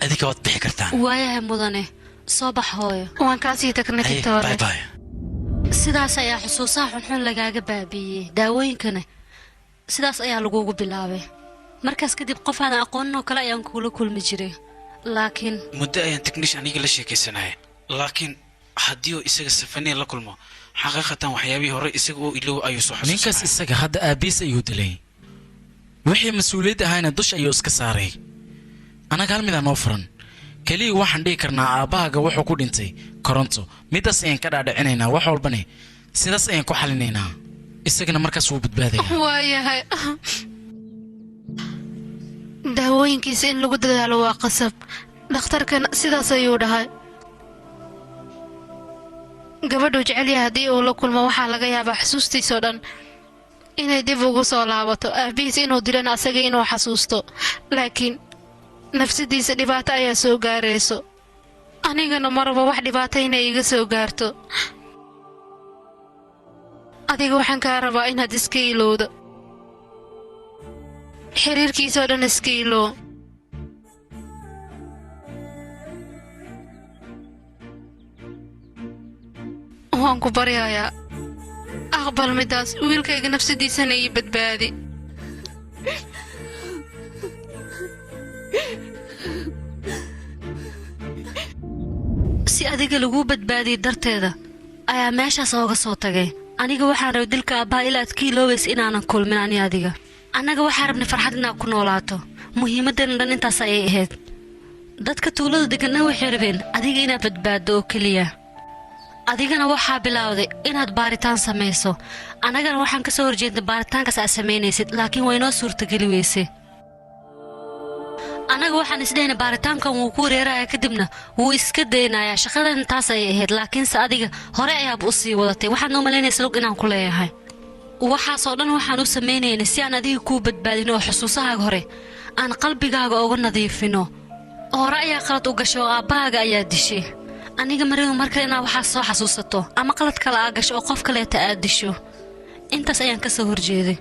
adika waad bixi kartaan waayahay mudane soo bax hooyo waan kaasii tagnay doctor sidaas ayaa xusuusaha xunxun lagaaga baabiiyey daawooyinkana sidaas ayaa lagugu bilaabay markaas kadib qof aan aqoonin oo kale ayaan kugula kulmi jiray laakiin muddo ayaan technician aniga la sheekaysanaya laakiin haddii uu isaga safaniya la kulmo xaqiiqatan waxyaabihii hore isaga oo ilow ayuu soo xasuusanaya ninkaas isaga hadda aabiis ayuu dilay wixii mas-uuliyad ahayna dush ayuu iska saaray annaga hal midaan noo furan keliya waxaan dhihi karnaa aabbahaaga wuxuu ku dhintay koronto midaas ayaan ka dhaadhicinaynaa wax walbane sidaas ayaan ku xalinaynaa isagana markaas wuu badbaadayaa waayahay daawooyinkiisa in lagu dadaalo waa qasab dhakhtarkan sidaas ayuu dhahay gabadhuu jecelyahay haddii uu la kulmo waxaa laga yaabaa xusuustiisoo dhan inay dib ugu soo laabato aabihiis inuu dilana asaga inuu xasuusto laakiin nafsadiisa dhibaato ayaa soo gaarayso anigana maraba wax dhibaato inay iga soo gaarto adiga waxaan kaa rabaa inaad iska ilowdo xiriirkiisoo dhan iska ilow waan ku baryayaa aqbal midaas wiilkayga nafsadiisana ii badbaadi si adiga laguu badbaadiyey darteeda ayaa meeshaas ooga soo tagay aniga waxaan rabay dilka aabbaha ilaa aad ka iloobaysa inaanan kulmin ani adiga annaga waxaan rabnay farxad inaad ku noolaato muhiimaddeena dhan intaas ayay ahayd dadka tuulada deganna waxay rabeen adiga inaad badbaaddo oo keliya adigana waxaa bilaawday inaad baaritaan samayso annagana waxaan ka soo horjeednay baaritaankaas aad samaynaysid laakiin waa inoo suurtageli weyse annaga waxaan isdhahayna baaritaankan wuu ku wareeraya kadibna wuu iska daynayaa shaqadan taas ayay ahayd laakiinse adiga hore ayaaba u sii wadatay waxaad noo malaynaysa log inaan ku leeyahay waxaasoo dhan waxaan u samaynaynay si aan adiga kuu badbaadino oo xusuusahaaga hore aan qalbigaaga uga nadiifino hore ayaa qalad u gashay oo aabbahaaga ayaa dishay aniga maridu markale inaad waxaad soo xasuusato ama qalad kale aa gasho oo qof kaleeta aad disho intaas ayaan ka soo horjeeday